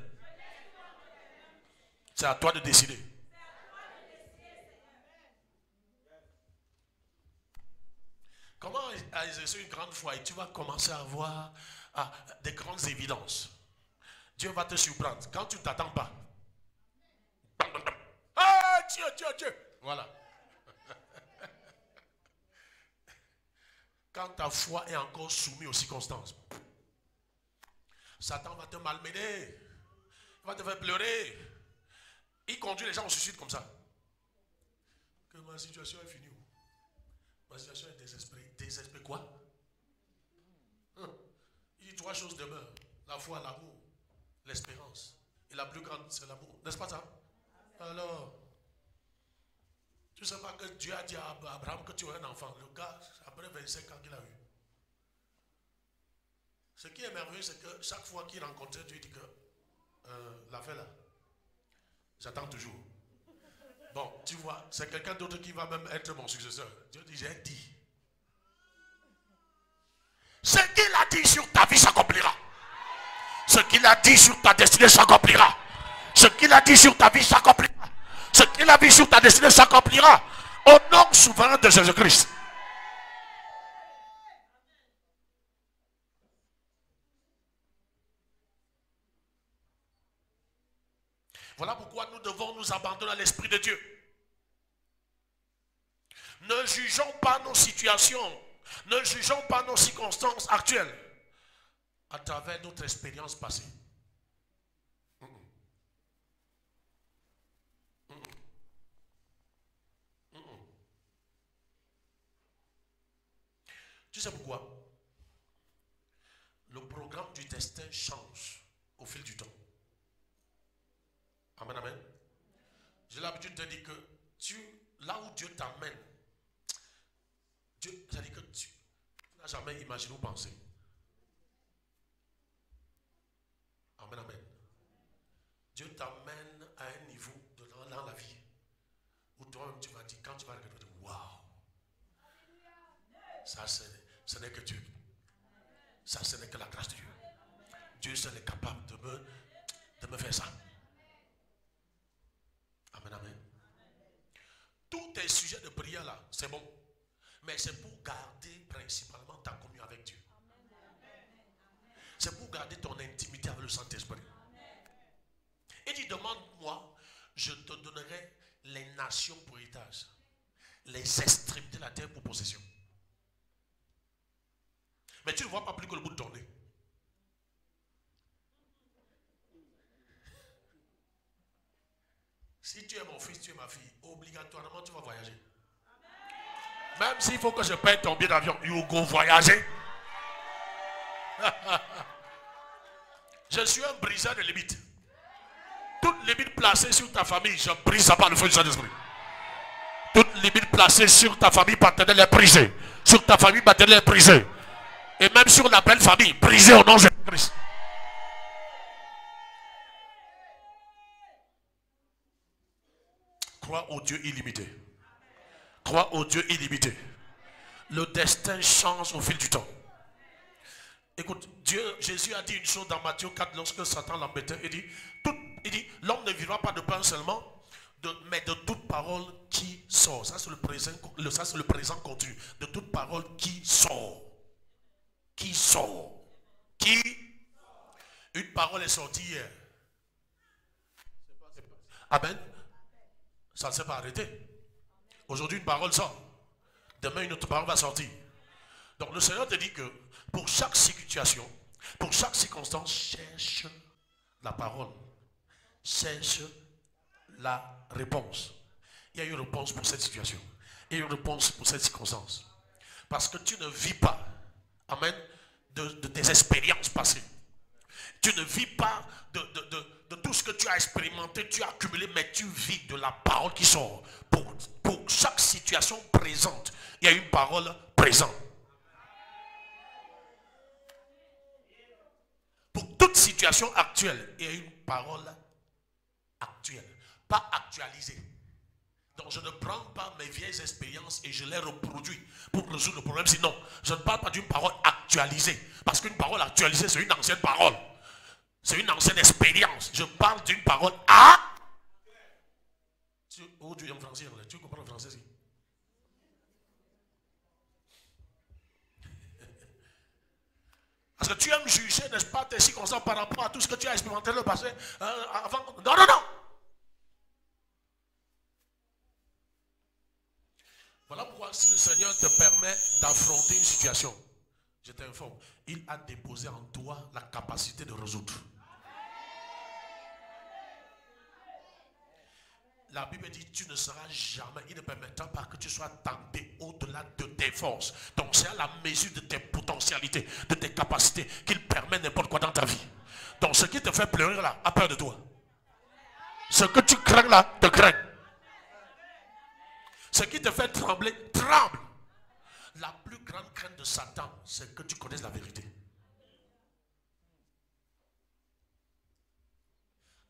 C'est à toi de décider. Comment exercer une grande foi et tu vas commencer à avoir des grandes évidences. Dieu va te surprendre quand tu ne t'attends pas. Ah, Dieu, Dieu, Dieu. Voilà. Quand ta foi est encore soumise aux circonstances. Satan va te malmener. Il va te faire pleurer. Il conduit les gens au suicide comme ça. Que ma situation est finie. Ma situation est désespérée. Désespérée quoi? Il dit 3 choses demeurent. La foi, l'amour, l'espérance. Et la plus grande, c'est l'amour. N'est-ce pas ça? Alors, tu ne sais pas que Dieu a dit à Abraham que tu aurais un enfant. Le gars, après 25 ans qu'il a eu. Ce qui est merveilleux, c'est que chaque fois qu'il rencontrait Dieu, il dit que l'affaire là, j'attends toujours. Bon, tu vois, c'est quelqu'un d'autre qui va même être mon successeur. Dieu dit, j'ai dit. Ce qu'il a dit sur ta vie s'accomplira. Ce qu'il a dit sur ta destinée s'accomplira. Ce qu'il a dit sur ta vie s'accomplira. Ce qu'il a dit sur ta destinée s'accomplira. Au nom souverain de Jésus-Christ. Voilà pourquoi nous devons nous abandonner à l'Esprit de Dieu. Ne jugeons pas nos situations, ne jugeons pas nos circonstances actuelles à travers notre expérience passée. Tu sais pourquoi? Le programme du destin change au fil du temps. Amen, amen. J'ai l'habitude de dire que là où Dieu t'amène, Dieu, ça dit que tu n'as jamais imaginé ou pensé. Amen, amen. Dieu t'amène à un niveau dans la vie où toi-même tu vas dire, quand tu vas regarder, waouh, ça ce n'est que Dieu. Ça ce n'est que la grâce de Dieu. Dieu seul est capable de me faire ça. Amen, amen. Tous tes sujets de prière là, c'est bon. Mais c'est pour garder principalement ta communion avec Dieu. C'est pour garder ton intimité avec le Saint-Esprit. Et dit, demande-moi, je te donnerai les nations pour héritage. Les extrémités de la terre pour possession. Mais tu ne vois pas plus que le bout de ton nez. Si tu es mon fils, tu es ma fille, obligatoirement tu vas voyager. Même s'il faut que je paye ton billet d'avion, you go voyager. Je suis un briseur de limites. Toute limite placée sur ta famille, je brise ça par le feu du Saint-Esprit. Toute limite placée sur ta famille paternelle est brisée. Sur ta famille paternelle est brisée. Et même sur la belle famille, brisée au nom de Jésus-Christ. Crois au Dieu illimité. Crois au Dieu illimité. Le destin change au fil du temps. Écoute, Jésus a dit une chose dans Matthieu 4 lorsque Satan l'embêtait. Il dit, l'homme ne vivra pas de pain seulement, mais de toute parole qui sort. Ça c'est le présent continu. De toute parole qui sort. Qui sort. Qui? Une parole est sortie hier. Amen. Ça ne s'est pas arrêté. Aujourd'hui, une parole sort. Demain, une autre parole va sortir. Donc, le Seigneur te dit que pour chaque situation, pour chaque circonstance, cherche la parole. Cherche la réponse. Il y a une réponse pour cette situation. Il y a une réponse pour cette circonstance. Parce que tu ne vis pas, amen, de tes expériences passées. Tu ne vis pas de tout ce que tu as expérimenté, tu as accumulé, mais tu vis de la parole qui sort. Pour chaque situation présente, il y a une parole présente. Pour toute situation actuelle, il y a une parole actuelle, pas actualisée. Donc je ne prends pas mes vieilles expériences et je les reproduis pour résoudre le problème. Sinon, je ne parle pas d'une parole actualisée. Parce qu'une parole actualisée, c'est une ancienne parole. C'est une ancienne expérience. Je parle d'une parole à... Oh, tu es en français, tu comprends le français ici? Parce que tu aimes juger, n'est-ce pas, tes circonstances par rapport à tout ce que tu as expérimenté dans le passé avant. Non, non, non. Voilà pourquoi si le Seigneur te permet d'affronter une situation, je t'informe, il a déposé en toi la capacité de résoudre. La Bible dit, tu ne seras jamais, il ne permettra pas que tu sois tenté au-delà de tes forces. Donc c'est à la mesure de tes potentialités, de tes capacités, qu'il permet n'importe quoi dans ta vie. Donc ce qui te fait pleurer là, a peur de toi. Ce que tu crains là, te craint. Ce qui te fait trembler, tremble. La plus grande crainte de Satan, c'est que tu connaisses la vérité.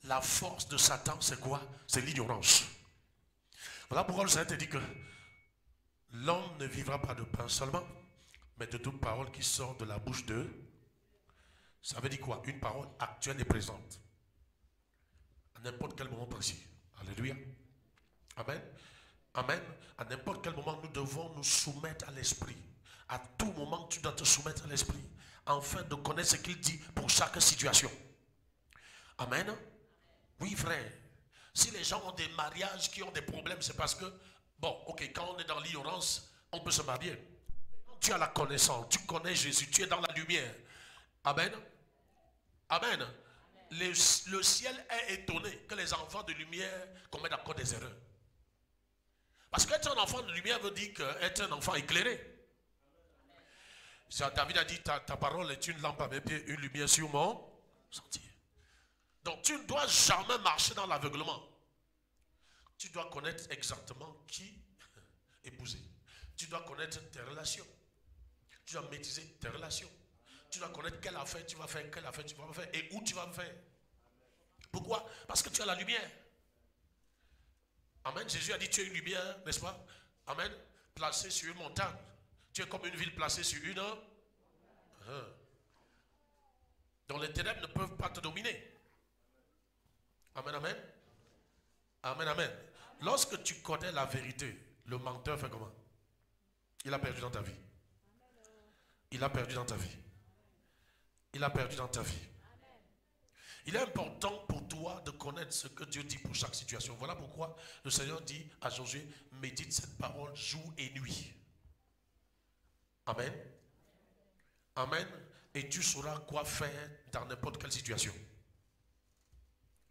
La force de Satan, c'est quoi? C'est l'ignorance. Voilà pourquoi le Seigneur te dit que l'homme ne vivra pas de pain seulement, mais de toute parole qui sort de la bouche de... Ça veut dire quoi? Une parole actuelle et présente. À n'importe quel moment précis. Alléluia. Amen. Amen. À n'importe quel moment, nous devons nous soumettre à l'esprit. À tout moment, tu dois te soumettre à l'esprit, afin de connaître ce qu'il dit pour chaque situation. Amen. Oui, frère. Si les gens ont des mariages qui ont des problèmes, c'est parce que, bon, ok, quand on est dans l'ignorance, on peut se marier. Quand tu as la connaissance, tu connais Jésus, tu es dans la lumière. Amen. Amen. Le ciel est étonné que les enfants de lumière commettent encore des erreurs. Parce qu'être un enfant de lumière veut dire qu'être un enfant éclairé. David a dit, ta parole est une lampe à mes pieds, une lumière sur mon sentier. Donc tu ne dois jamais marcher dans l'aveuglement. Tu dois connaître exactement qui épouser. Tu dois connaître tes relations. Tu dois maîtriser tes relations. Tu dois connaître quelle affaire tu vas faire, quelle affaire tu vas faire et où tu vas me faire. Pourquoi? Parce que tu as la lumière. Amen. Jésus a dit, tu es une lumière, n'est-ce pas? Amen. Placée sur une montagne. Tu es comme une ville placée sur une... Donc les ténèbres ne peuvent pas te dominer. Amen, amen. Amen, amen. Lorsque tu connais la vérité, le menteur fait comment? Il a perdu dans ta vie. Il a perdu dans ta vie. Il a perdu dans ta vie. Il est important pour toi de connaître ce que Dieu dit pour chaque situation. Voilà pourquoi le Seigneur dit à Josué, médite cette parole jour et nuit. Amen. Amen. Et tu sauras quoi faire dans n'importe quelle situation.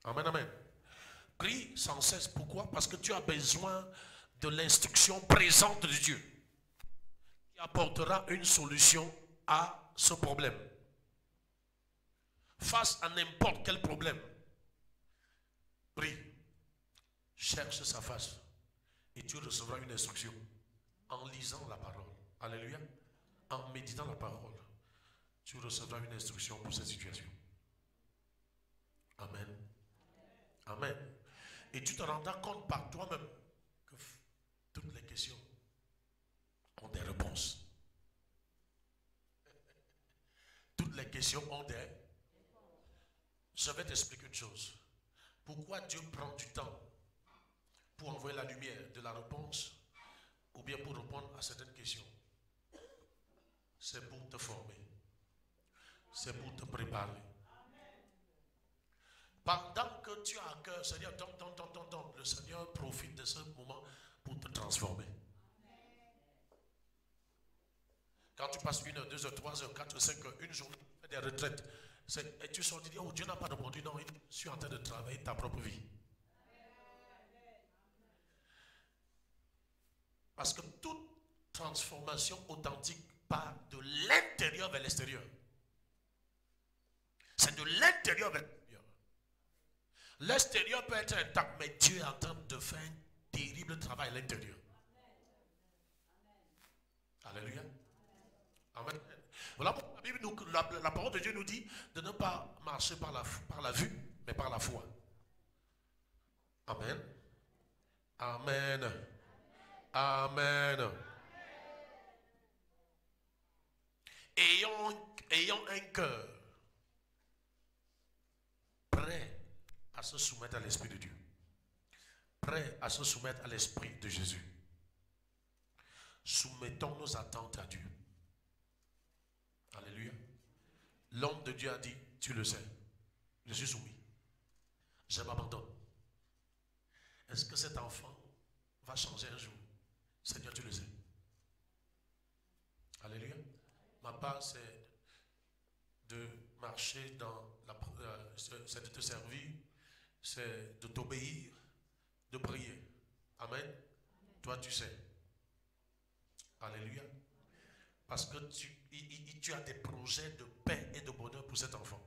Amen, amen. Prie sans cesse. Pourquoi? Parce que tu as besoin de l'instruction présente de Dieu qui apportera une solution à ce problème. Face à n'importe quel problème, prie, cherche sa face et tu recevras une instruction en lisant la parole. Alléluia. En méditant la parole, tu recevras une instruction pour cette situation. Amen. Amen. Et tu te rendras compte par toi-même que toutes les questions ont des réponses. Toutes les questions ont des réponses. Je vais t'expliquer une chose. Pourquoi Dieu prend du temps pour envoyer la lumière de la réponse ou bien pour répondre à certaines questions? C'est pour te former. C'est pour te préparer. Pendant que tu as à cœur, Seigneur, le Seigneur profite de ce moment pour te transformer. Quand tu passes 1 heure, 2 heures, 3 heures, 4 heures, 5 heures, une journée, tu fais des retraites. Et tu sors et dis, oh Dieu n'a pas répondu, non, je suis en train de travailler ta propre vie. Parce que toute transformation authentique part de l'intérieur vers l'extérieur. C'est de l'intérieur vers l'extérieur. L'extérieur peut être intact, mais Dieu est en train de faire un terrible travail à l'intérieur. Alléluia. Amen. Voilà pourquoi la Bible la parole de Dieu nous dit de ne pas marcher par la vue, mais par la foi. Amen. Amen. Amen. Ayant un cœur prêt à se soumettre à l'Esprit de Dieu. Prêt à se soumettre à l'Esprit de Jésus. Soumettons nos attentes à Dieu. Alléluia. L'homme de Dieu a dit, tu le sais, je suis soumis. Je m'abandonne. Est-ce que cet enfant va changer un jour? Seigneur, tu le sais. Alléluia. Ma part, c'est de marcher dans c'est de te servir, c'est de t'obéir, de prier. Amen. Toi, tu sais. Alléluia. Parce que tu as des projets de paix et de bonheur pour cet enfant.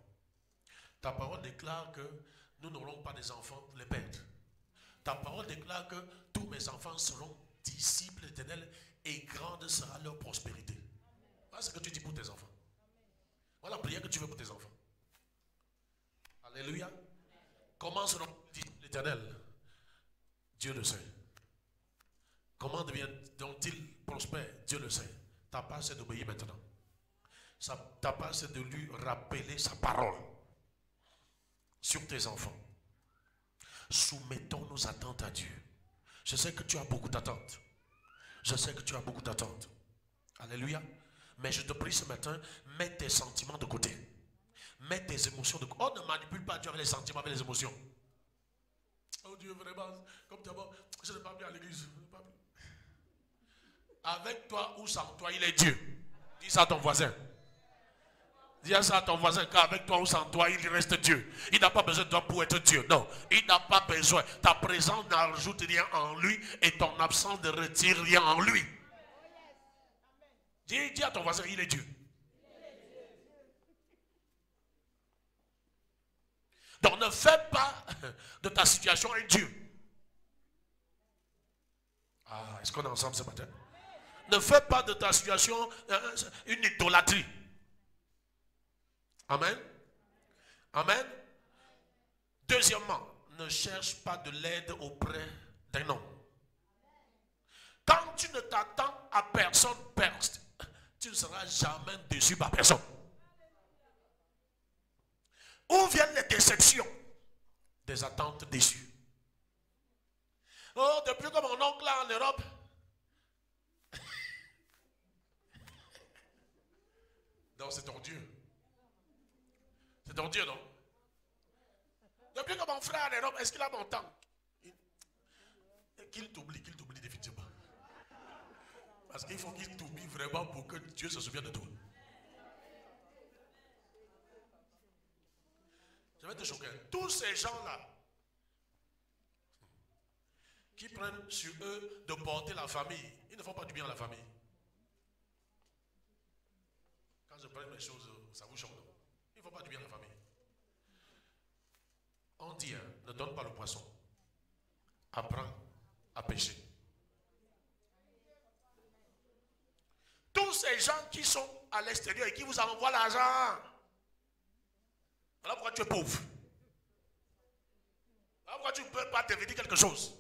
Ta parole déclare que nous n'aurons pas des enfants les perdre. Ta parole déclare que tous mes enfants seront disciples éternels et grande sera leur prospérité. Voilà ce que tu dis pour tes enfants. Voilà la prière que tu veux pour tes enfants. Alléluia. Comment seront-ils l'éternel? Dieu le sait. Comment deviendront-ils prospères? Dieu le sait. Ta part, c'est d'obéir maintenant. Ta part, c'est de lui rappeler sa parole sur tes enfants. Soumettons nos attentes à Dieu. Je sais que tu as beaucoup d'attentes. Je sais que tu as beaucoup d'attentes. Alléluia. Mais je te prie ce matin, mets tes sentiments de côté. Mets tes émotions de côté. On ne manipule pas Dieu avec les sentiments, avec les émotions. Oh Dieu, vraiment, comme d'abord, je n'ai pas bien à l'église. Avec toi ou sans toi, il est Dieu. Dis ça à ton voisin. Dis ça à ton voisin, car avec toi ou sans toi, il reste Dieu. Il n'a pas besoin de toi pour être Dieu. Non, il n'a pas besoin. Ta présence n'ajoute rien en lui et ton absence ne retire rien en lui. Dis à ton voisin, il est Dieu. Donc ne fais pas de ta situation un Dieu. Ah, est-ce qu'on est ensemble ce matin? Ne fais pas de ta situation une idolâtrie. Amen. Amen. Deuxièmement, ne cherche pas de l'aide auprès d'un homme. Quand tu ne t'attends à personne, tu ne seras jamais déçu par personne. Où viennent les déceptions? Des attentes déçues. Oh, depuis que mon oncle là en Europe, non, c'est ton Dieu. C'est ton Dieu, non? Depuis que mon frère en Europe, est-ce qu'il a mon temps? Qu'il t'oublie définitivement. Parce qu'il faut qu'il t'oublie vraiment pour que Dieu se souvienne de toi. Je vais te choquer. Tous ces gens-là qui prennent sur eux de porter la famille, ils ne font pas du bien à la famille. Quand je prends les choses, ça vous choque. Il ne faut pas du bien à la famille. On dit, ne donne pas le poisson. Apprends à pêcher. Tous ces gens qui sont à l'extérieur et qui vous envoient l'argent. Voilà pourquoi tu es pauvre. Voilà pourquoi tu ne peux pas devenir quelque chose.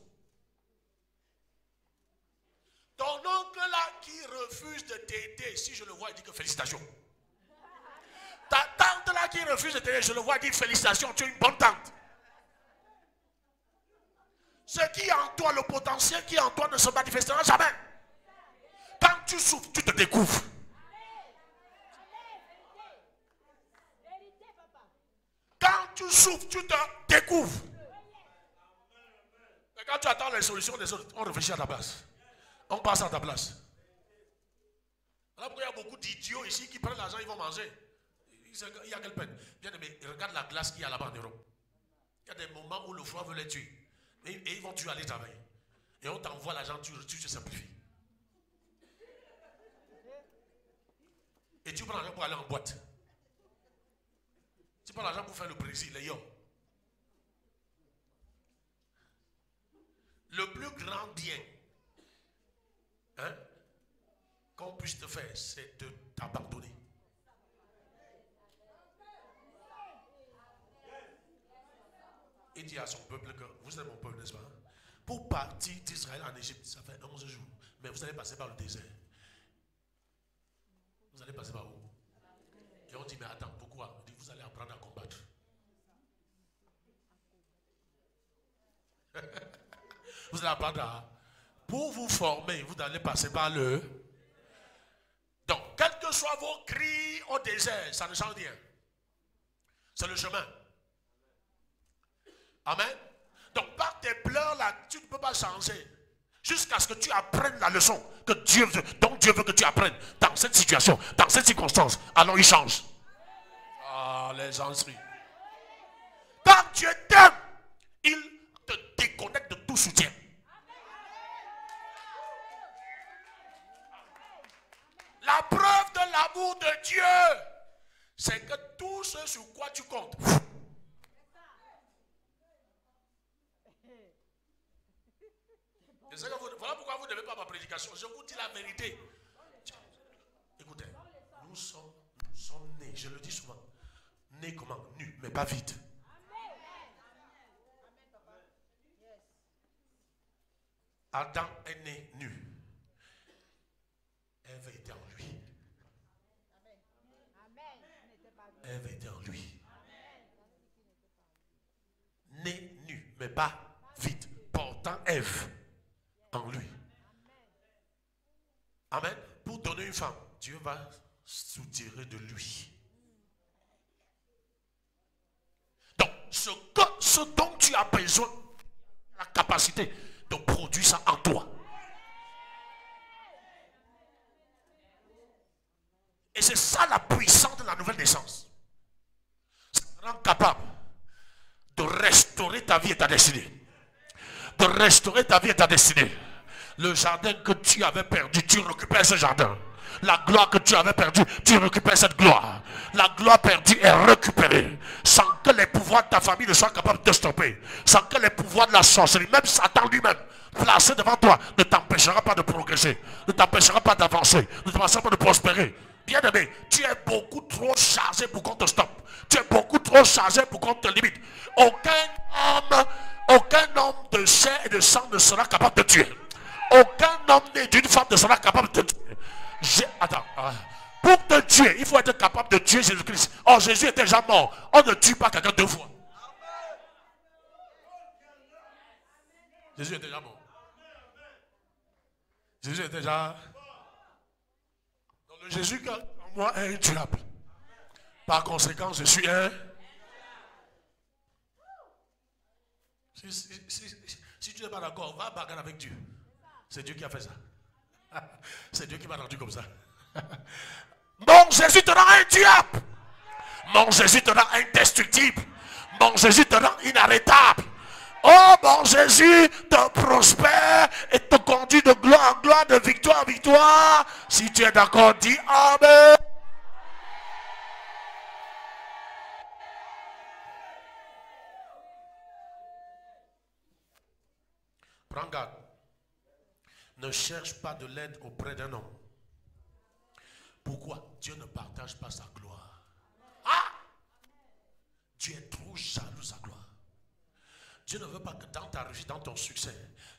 Ton oncle là qui refuse de t'aider, si je le vois, il dit que félicitations. Ta tante là qui refuse de t'aider, je le vois, il dit félicitations, tu es une bonne tante. Ce qui est en toi, le potentiel qui est en toi ne se manifestera jamais. Quand tu souffres, tu te découvres. Quand tu souffres, tu te découvres. Mais quand tu attends les solutions des autres, on réfléchit à ta place. On passe à ta place. Alors pourquoi il y a beaucoup d'idiots ici qui prennent l'argent, ils vont manger. Il y a quelle peine? Bien aimé, regarde la glace qu'il y a là-bas en Europe. Il y a des moments où le froid veut les tuer. Et ils vont tuer aller travailler. Et on t'envoie l'argent, tu te simplifies. Et tu prends l'argent pour aller en boîte. Tu prends l'argent pour faire le Brésil, les yo. Le plus grand bien, hein, qu'on puisse te faire, c'est de t'abandonner. Il dit à son peuple que vous êtes mon peuple, n'est-ce pas? Pour partir d'Israël en Égypte, ça fait 11 jours. Mais vous allez passer par le désert. Vous allez passer par où? Et on dit, mais attends, pourquoi? Il dit, vous allez apprendre à combattre. Vous allez apprendre à... Pour vous former, vous allez passer par le... Donc, quels que soient vos cris au désert, ça ne change rien. C'est le chemin. Amen. Donc, par tes pleurs là, tu ne peux pas changer. Jusqu'à ce que tu apprennes la leçon que Dieu veut, dont Dieu veut que tu apprennes dans cette situation, dans cette circonstance. Alors il change. Ah, les gens crient. Quand Dieu t'aime, il te déconnecte de tout soutien. La preuve de l'amour de Dieu, c'est que tout ce sur quoi tu comptes. Voilà pourquoi vous ne devez pas ma prédication. Je vous dis la vérité. Écoutez, nous sommes nés, je le dis souvent, nés comment? Nus, mais pas vides. Adam est né nu. Ève était en lui. Ève était en lui. Né nu, mais pas vide. Portant Ève en lui. Amen. Pour donner une femme, Dieu va soutirer de lui. Donc, ce dont tu as besoin, la capacité de produire ça en toi. Et c'est ça la puissance de la nouvelle naissance. Ça te rend capable de restaurer ta vie et ta destinée. De restaurer ta vie et ta destinée. Le jardin que tu avais perdu, tu récupères ce jardin. La gloire que tu avais perdue, tu récupères cette gloire. La gloire perdue est récupérée. Sans que les pouvoirs de ta famille ne soient capables de te stopper. Sans que les pouvoirs de la sorcellerie, même Satan lui-même, placé devant toi, ne t'empêchera pas de progresser. Ne t'empêchera pas d'avancer. Ne t'empêchera pas de prospérer. Bien-aimé, tu es beaucoup trop chargé pour qu'on te stoppe. Tu es beaucoup trop chargé pour qu'on te limite. Aucun homme de chair et de sang ne sera capable de te tuer. Aucun homme né d'une femme ne sera capable de te tuer. Attends. Pour te tuer, il faut être capable de tuer Jésus-Christ. Or, Jésus était déjà mort. On ne tue pas quelqu'un deux fois. Jésus est déjà mort. Jésus est déjà... Donc, le Jésus qui en moi est intuable. Par conséquent, je suis un... Si tu n'es pas d'accord, va bagarre avec Dieu. C'est Dieu qui a fait ça. C'est Dieu qui m'a rendu comme ça. Mon Jésus te rend intuable. Mon Jésus te rend indestructible. Mon Jésus te rend inarrêtable. Oh, mon Jésus te prospère et te conduit de gloire en gloire, de victoire en victoire. Si tu es d'accord, dis Amen. Prends garde. Ne cherche pas de l'aide auprès d'un homme. Pourquoi? Dieu ne partage pas sa gloire. Ah! Dieu est trop jaloux de sa gloire. Dieu ne veut pas que dans ta réussite, dans ton succès,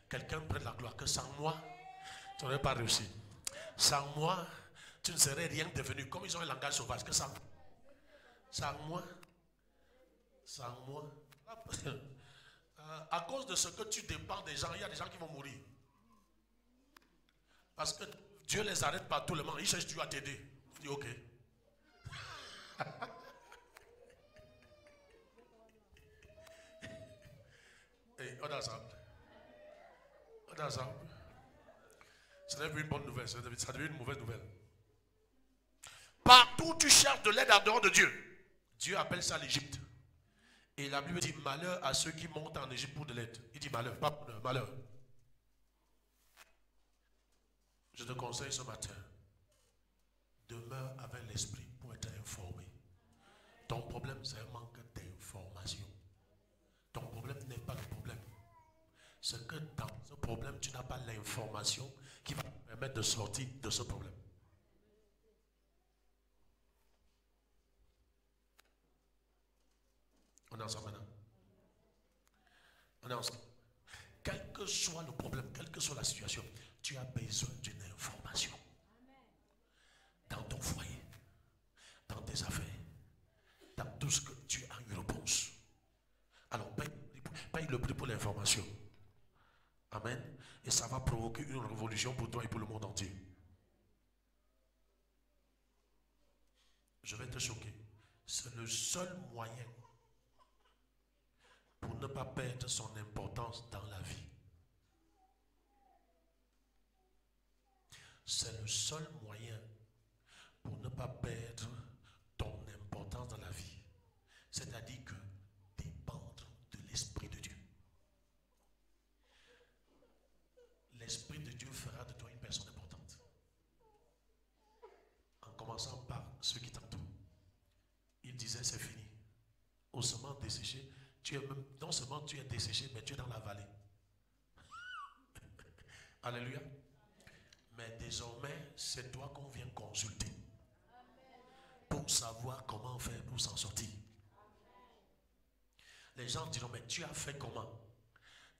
quelqu'un prenne la gloire. Que sans moi, tu n'aurais pas réussi. Sans moi, tu ne serais rien devenu. Comme ils ont un langage sauvage. Que sans moi, à cause de ce que tu dépends des gens, il y a des gens qui vont mourir. Parce que Dieu les arrête pas tout le monde. Il cherche Dieu à t'aider. Il dit ok. Et on est ensemble. On est ensemble. Ce n'est plus une bonne nouvelle, ça devient une mauvaise nouvelle. Partout où tu cherches de l'aide en dehors de Dieu, Dieu appelle ça l'Égypte. Et la Bible dit malheur à ceux qui montent en Égypte pour de l'aide. Il dit malheur, pas bonheur, malheur. Je te conseille ce matin, demeure avec l'esprit pour être informé. Ton problème, c'est un manque d'information. Ton problème n'est pas le problème. C'est que dans ce problème, tu n'as pas l'information qui va te permettre de sortir de ce problème. On est ensemble maintenant. On est ensemble. Quel que soit le problème, quelle que soit la situation, tu as besoin d'une information. Dans ton foyer, dans tes affaires, dans tout ce que tu as une réponse. Alors, paye le prix pour l'information. Amen. Et ça va provoquer une révolution pour toi et pour le monde entier. Je vais te choquer. C'est le seul moyen pour ne pas perdre son importance dans la vie. C'est le seul moyen pour ne pas perdre ton importance dans la vie. C'est-à-dire que dépendre de l'Esprit de Dieu. L'Esprit de Dieu fera de toi une personne importante. En commençant par ceux qui t'entourent. Il disait c'est fini. Au seulement desséché, tu es même, non seulement tu es desséché, mais tu es dans la vallée. Alléluia. Mais désormais, c'est toi qu'on vient consulter. Pour savoir comment faire pour s'en sortir. Les gens diront, mais tu as fait comment?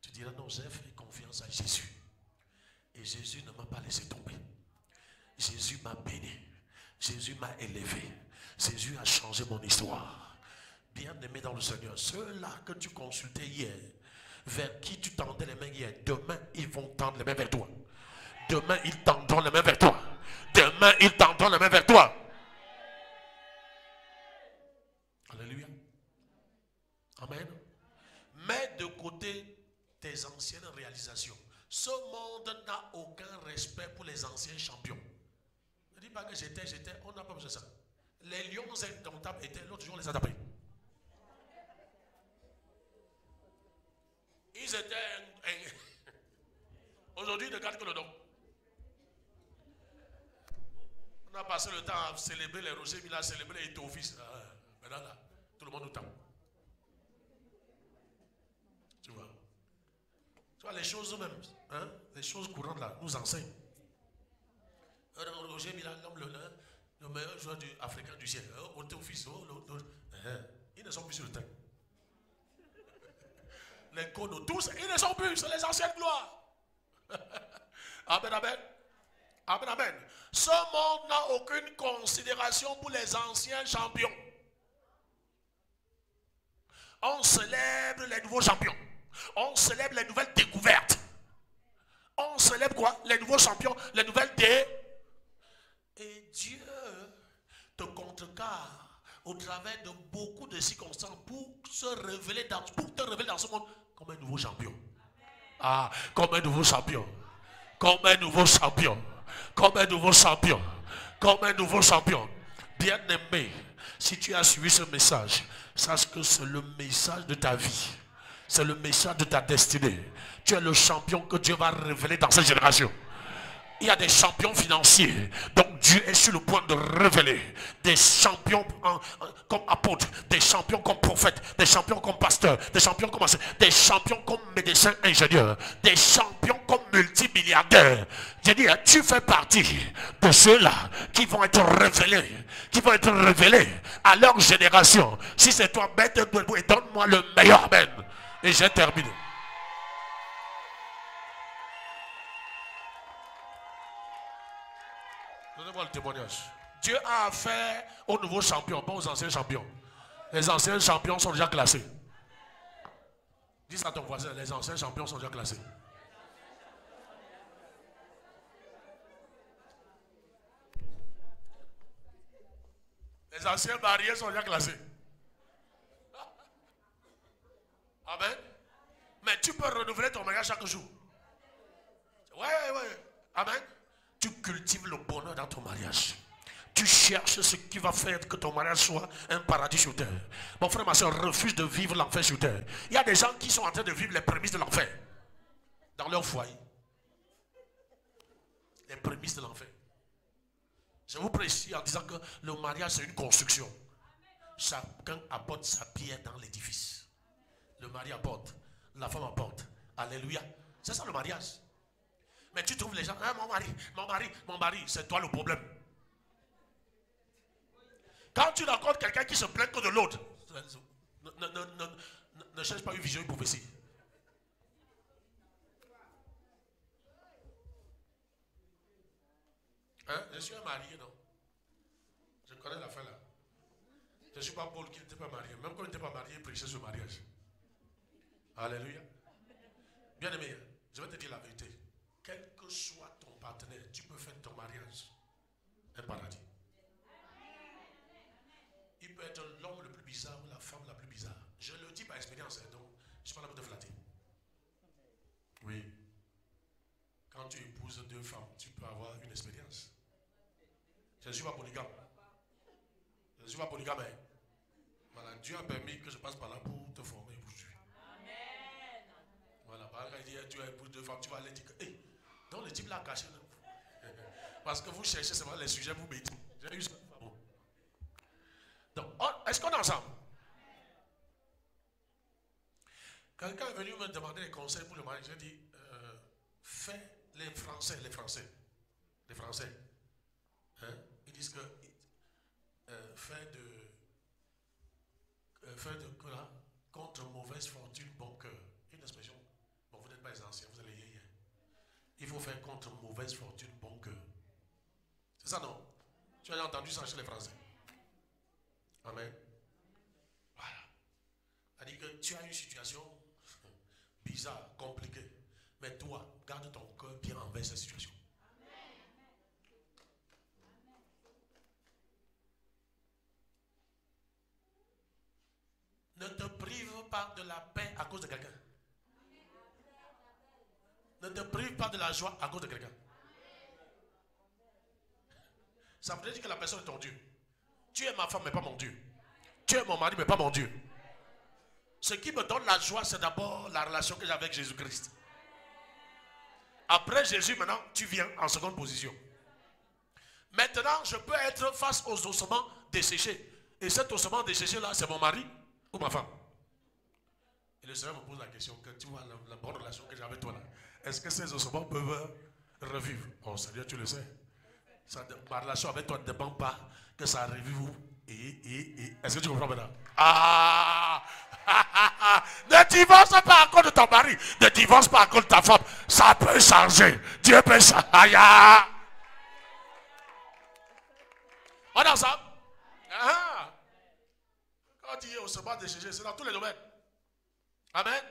Tu diras, non, j'ai fait confiance à Jésus. Et Jésus ne m'a pas laissé tomber. Jésus m'a béni. Jésus m'a élevé. Jésus a changé mon histoire. Bien-aimé dans le Seigneur, ceux-là que tu consultais hier, vers qui tu tendais les mains hier, demain, ils vont tendre les mains vers toi. Demain, ils tendront les mains vers toi. Demain, ils tendront les mains vers toi. Alléluia. Amen. Mets de côté tes anciennes réalisations. Ce monde n'a aucun respect pour les anciens champions. Ne dis pas que j'étais, on n'a pas besoin de ça. Les lions indomptables étaient, l'autre jour on les a tapés. Ils étaient... Aujourd'hui, ils ne gardent que le nom. On a passé le temps à célébrer les Roger, mais il a célébré les Théophis. Maintenant là, tout le monde nous tape. Tu vois. Tu vois, les choses même, hein, les choses courantes là, nous enseignent. Roger Mila, le meilleur joueur africain du ciel. Au Théophis, ils ne sont plus sur le terrain. Les Kono, tous, ils ne sont plus, c'est les anciennes gloires. Amen, amen. Amen, amen. Ce monde n'a aucune considération pour les anciens champions. On célèbre les nouveaux champions. On célèbre les nouvelles découvertes. On célèbre quoi? Les nouveaux champions, les nouvelles Et Dieu te contrecarre au travers de beaucoup de circonstances pour te révéler dans ce monde comme un nouveau champion. Ah, comme un nouveau champion. Comme un nouveau champion. Comme un nouveau champion. Comme un nouveau champion. Bien-aimé, si tu as suivi ce message, sache que c'est le message de ta vie. C'est le message de ta destinée. Tu es le champion que Dieu va révéler dans cette génération. Il y a des champions financiers. Donc Dieu est sur le point de révéler des champions comme apôtres, des champions comme prophètes, des champions comme pasteurs, des champions comme médecins, ingénieurs, des champions comme multimilliardaires. J'ai dit, tu fais partie de ceux-là qui vont être révélés, à leur génération. Si c'est toi, mets-toi debout et donne-moi le meilleur. Amen. Et j'ai terminé. Donnez-moi le témoignage. Dieu a affaire aux nouveaux champions, pas aux anciens champions. Les anciens champions sont déjà classés. Dis ça à ton voisin, les anciens champions sont déjà classés. Les anciens mariés sont déjà classés. Amen. Mais tu peux renouveler ton mariage chaque jour. Ouais. Amen. Tu cultives le bonheur dans ton mariage. Tu cherches ce qui va faire que ton mariage soit un paradis sur terre. Mon frère, ma soeur, refuse de vivre l'enfer sur terre. Il y a des gens qui sont en train de vivre les prémices de l'enfer dans leur foyer. Les prémices de l'enfer. Je vous précise en disant que le mariage c'est une construction. chacun apporte sa pierre dans l'édifice. Le mari apporte, la femme apporte. Alléluia. C'est ça le mariage. Mais tu trouves les gens, ah, mon mari, c'est toi le problème. Quand tu rencontres quelqu'un qui se plaint que de l'autre, ne cherche pas une vision, une prophétie. Hein? Je suis un marié, non? Je connais la fin là. Je ne suis pas Paul qui n'était pas marié. Même quand il n'était pas marié, il prêchait sur le mariage. Alléluia. Bien aimé, je vais te dire la vérité. Quel que soit ton partenaire, tu peux faire ton mariage un paradis. Il peut être l'homme le plus bizarre ou la femme la plus bizarre. Je le dis par expérience, donc je ne suis pas là pour te flatter. Oui. Quand tu épouses deux femmes, tu peux avoir une expérience. Je ne suis pas polygame. Je ne suis pas polygame. Hein. Voilà, Dieu a permis que je passe par là pour te former aujourd'hui. Amen. Voilà, par exemple, il dit tu épouses deux femmes, tu vas aller dire que, hey, donc le type l'a caché là. Parce que vous cherchez seulement les sujets, vous mettez. J'ai eu ça. Bon. Donc, est-ce qu'on est ensemble? Quelqu'un est venu me demander des conseils pour le mariage. J'ai dit, fais les Français. Hein? Ils disent que fais de quoi? Contre mauvaise fortune, bon cœur. Une expression. Bon, vous n'êtes pas les anciens, vous allez y. Il faut faire contre mauvaise fortune, bon cœur. C'est ça, non? Tu as entendu ça chez les Français? Amen. Voilà. C'est-à-dire que tu as une situation bizarre, compliquée. Mais toi, garde ton cœur bien envers cette situation. Ne te prive pas de la paix à cause de quelqu'un. Ne te prive pas de la joie à cause de quelqu'un. Ça veut dire que la personne est ton Dieu. Tu es ma femme mais pas mon Dieu. Tu es mon mari mais pas mon Dieu. Ce qui me donne la joie, c'est d'abord la relation que j'ai avec Jésus-Christ. Après Jésus, maintenant, tu viens en seconde position. Maintenant, je peux être face aux ossements desséchés. Et cet ossement desséché là, c'est mon mari ou ma femme. Et le Seigneur me pose la question, que tu vois la bonne relation que j'ai avec toi là, est-ce que ces ossements peuvent revivre? Oh Seigneur, tu le sais. Ma relation avec toi ne dépend pas que ça revive. Est-ce que tu comprends maintenant? Ne divorce pas à cause de ton mari. Ne divorce pas à cause de ta femme. Ça peut changer. Dieu peut changer. On est ensemble? Quand il est au semence de Jésus, c'est dans tous les domaines. Amen.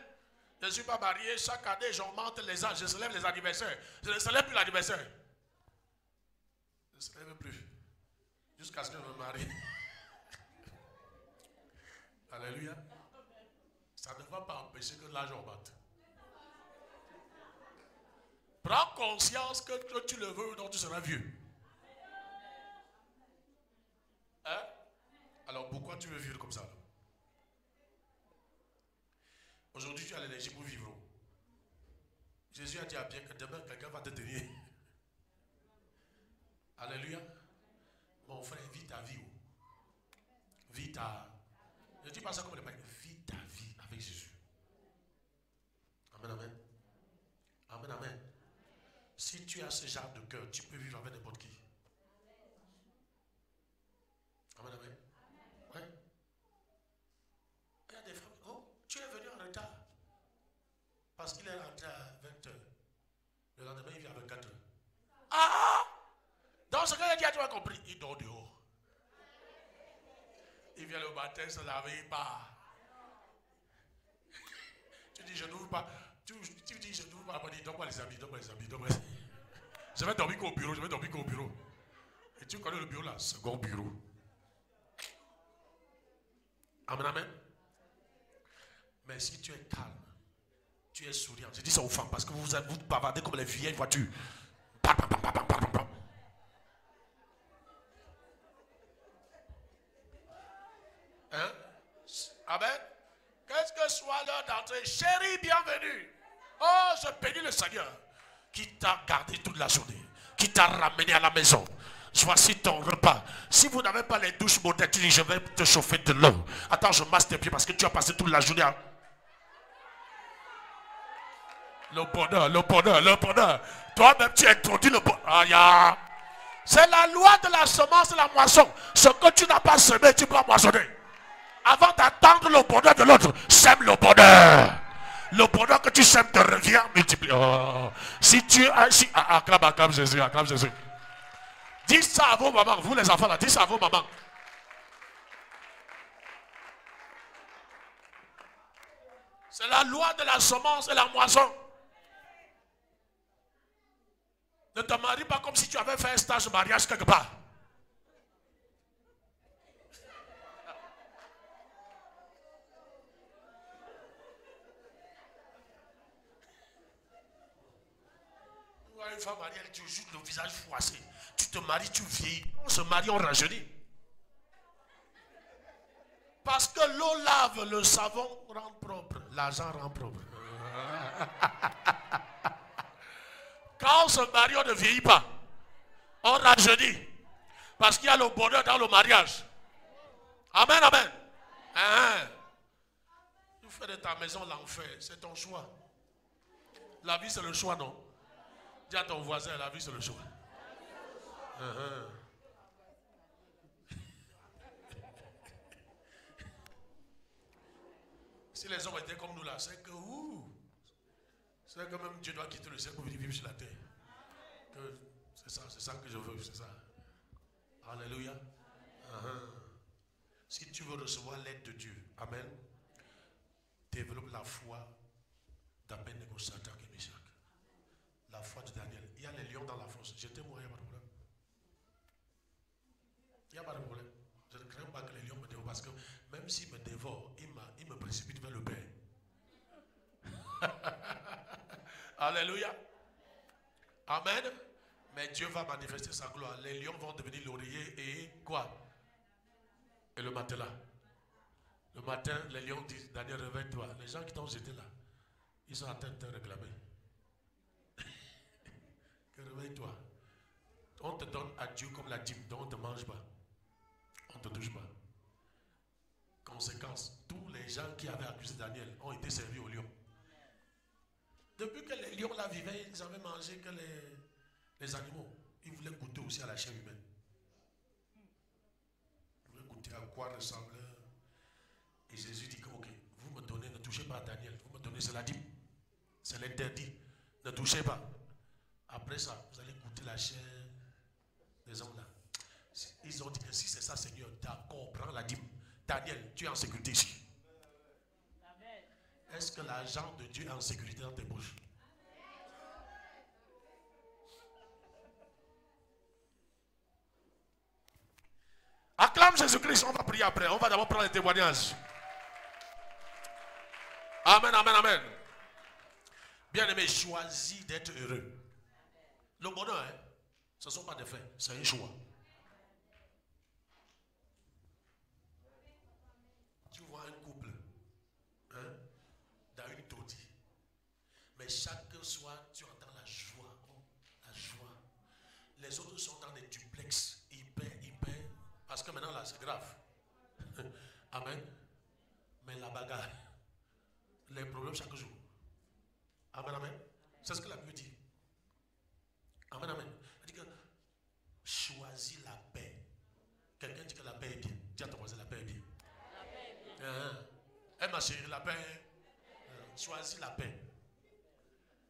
Je ne suis pas marié. Chaque année, j'augmente les âges. Je célèbre les anniversaires. Je ne célèbre plus l'anniversaire. Je ne célèbre plus. Jusqu'à ce que je me marie. Alléluia. Ça ne va pas empêcher que l'âge augmente. Prends conscience que tu le veux, donc tu seras vieux. Hein? Alors pourquoi tu veux vivre comme ça? Aujourd'hui, tu as l'énergie pour vivre. Jésus a dit à Pierre que demain, quelqu'un va te tenir. Alléluia. Mon frère, vis ta vie. Vis ta... Je ne dis pas ça comme les païens. Vis ta vie avec Jésus. Amen, amen. Amen, amen. Si tu as ce genre de cœur, tu peux vivre avec n'importe qui. Amen, amen. Ouais. Il y a des femmes. Oh, tu es venu en retard. Parce qu'il est rentré à 20h. Le lendemain, il vient à 24h. Ah! Dans ce cas, il a dit, tu as compris. Il dort dehors. Il vient le matin, se laver, il part. Tu dis, je n'ouvre pas. Tu dis, je n'ouvre pas. Il dit, donne-moi les habits, donne-moi les habits, donne-moi les habits. Je vais dormir qu'au bureau, je vais dormir qu'au bureau. Et tu connais le bureau là, second bureau. Amen, amen. Mais si tu es calme, tu es souriant. Je dis ça aux femmes parce que vous bavardez comme les vieilles voitures. Hein? Amen. Qu'est-ce que soit l'heure d'entrée? Chérie, bienvenue. Oh, je bénis le Seigneur qui t'a gardé toute la journée, qui t'a ramené à la maison. Voici ton repas. Si vous n'avez pas les douches modernes, tu dis je vais te chauffer de l'eau. Attends, je masse tes pieds parce que tu as passé toute la journée à... Le bonheur, le bonheur, le bonheur. Toi-même, tu introduis le bonheur. C'est la loi de la semence et la moisson. Ce que tu n'as pas semé, tu peux moissonner. Avant d'attendre le bonheur de l'autre, sème le bonheur. Le bonheur que tu sèmes te revient multiplié. Oh. Si tu as... acclame Jésus, acclame Jésus. Dis ça à vos mamans, vous les enfants là, dis ça à vos mamans. C'est la loi de la semence et la moisson. Ne te marie pas comme si tu avais fait un stage de mariage quelque part. Une femme mariée, tu joues le visage froissé. Tu te maries, tu vieillis. On se marie, on rajeunit. Parce que l'eau lave, le savon rend propre, l'argent rend propre. Quand on se marie, on ne vieillit pas. On rajeunit. Parce qu'il y a le bonheur dans le mariage. Amen, amen. Tu fais de ta maison l'enfer, c'est ton choix. La vie, c'est le choix, non? Dis à ton voisin, la vie, c'est le choix. Si les hommes étaient comme nous là, c'est que c'est que même Dieu doit quitter le ciel pour venir vivre sur la terre. C'est ça que je veux, c'est ça. Alléluia. Si tu veux recevoir l'aide de Dieu, amen, développe la foi d'Abednego, Shadrach et Meshach. La foi de Daniel. Il y a les lions dans la fosse. J'étais mort, il n'y a pas de problème. Il n'y a pas de problème. Je ne crains pas que les lions me dévorent parce que même s'ils me dévorent, ils me précipitent vers le Père. Alléluia. Amen. Mais Dieu va manifester sa gloire. Les lions vont devenir l'oreiller et quoi? Et le matelas. Le matin, les lions disent, Daniel, réveille-toi. Les gens qui t'ont jeté là, ils sont en train de te réclamer. Réveille-toi. On te donne à Dieu comme la dîme, donc on ne te mange pas. On ne te touche pas. Conséquence, tous les gens qui avaient accusé Daniel ont été servis aux lions. Depuis que les lions là vivaient, ils avaient mangé que les animaux. Ils voulaient goûter aussi à la chair humaine. Ils voulaient goûter à quoi ressemble. Et Jésus dit que, ok, vous me donnez, ne touchez pas à Daniel. Vous me donnez, c'est la dîme. C'est l'interdit. Ne touchez pas. Après ça, vous allez goûter la chair des hommes là. Ils ont dit que si c'est ça, Seigneur, d'accord, prends la dîme. Daniel, tu es en sécurité ici. Est-ce que l'argent de Dieu est en sécurité dans tes poches? Acclame Jésus-Christ, on va prier après. On va d'abord prendre les témoignages. Amen, amen, amen. Bien-aimé, choisis d'être heureux. Le bonheur, ce ne sont pas des faits, c'est un choix. Tu vois un couple dans une taudis, mais chaque soir, tu entends la joie. La joie. Les autres sont dans des duplex, ils paient. Parce que maintenant, là, c'est grave. Amen. Mais la bagarre, les problèmes chaque jour. Amen, amen. C'est ce que la Bible dit. Amen, amen. Elle dit que choisis la paix. Quelqu'un dit que la paix est bien. Dis à ton voisin, la paix est bien. La paix est bien. Ma chérie, la paix. Choisis la paix.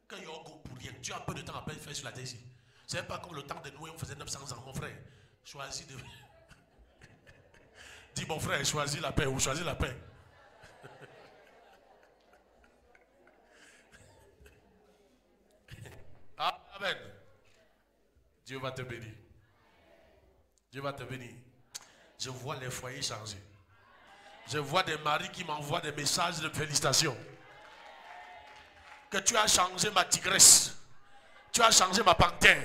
Quand il y a un goût pour rien, tu as peu de temps à peine faire sur la terre ici. C'est pas comme le temps de Noé, on faisait 900 ans, mon frère. Choisis de. Dis mon frère, choisis la paix ou choisis la paix. Amen. Dieu va te bénir. Dieu va te bénir. Je vois les foyers changer. Je vois des maris qui m'envoient des messages de félicitations. Que tu as changé ma tigresse. Tu as changé ma panthère.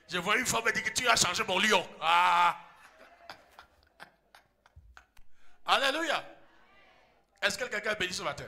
Je vois une femme me dire que tu as changé mon lion. Ah. Alléluia. Est-ce que quelqu'un est béni ce matin?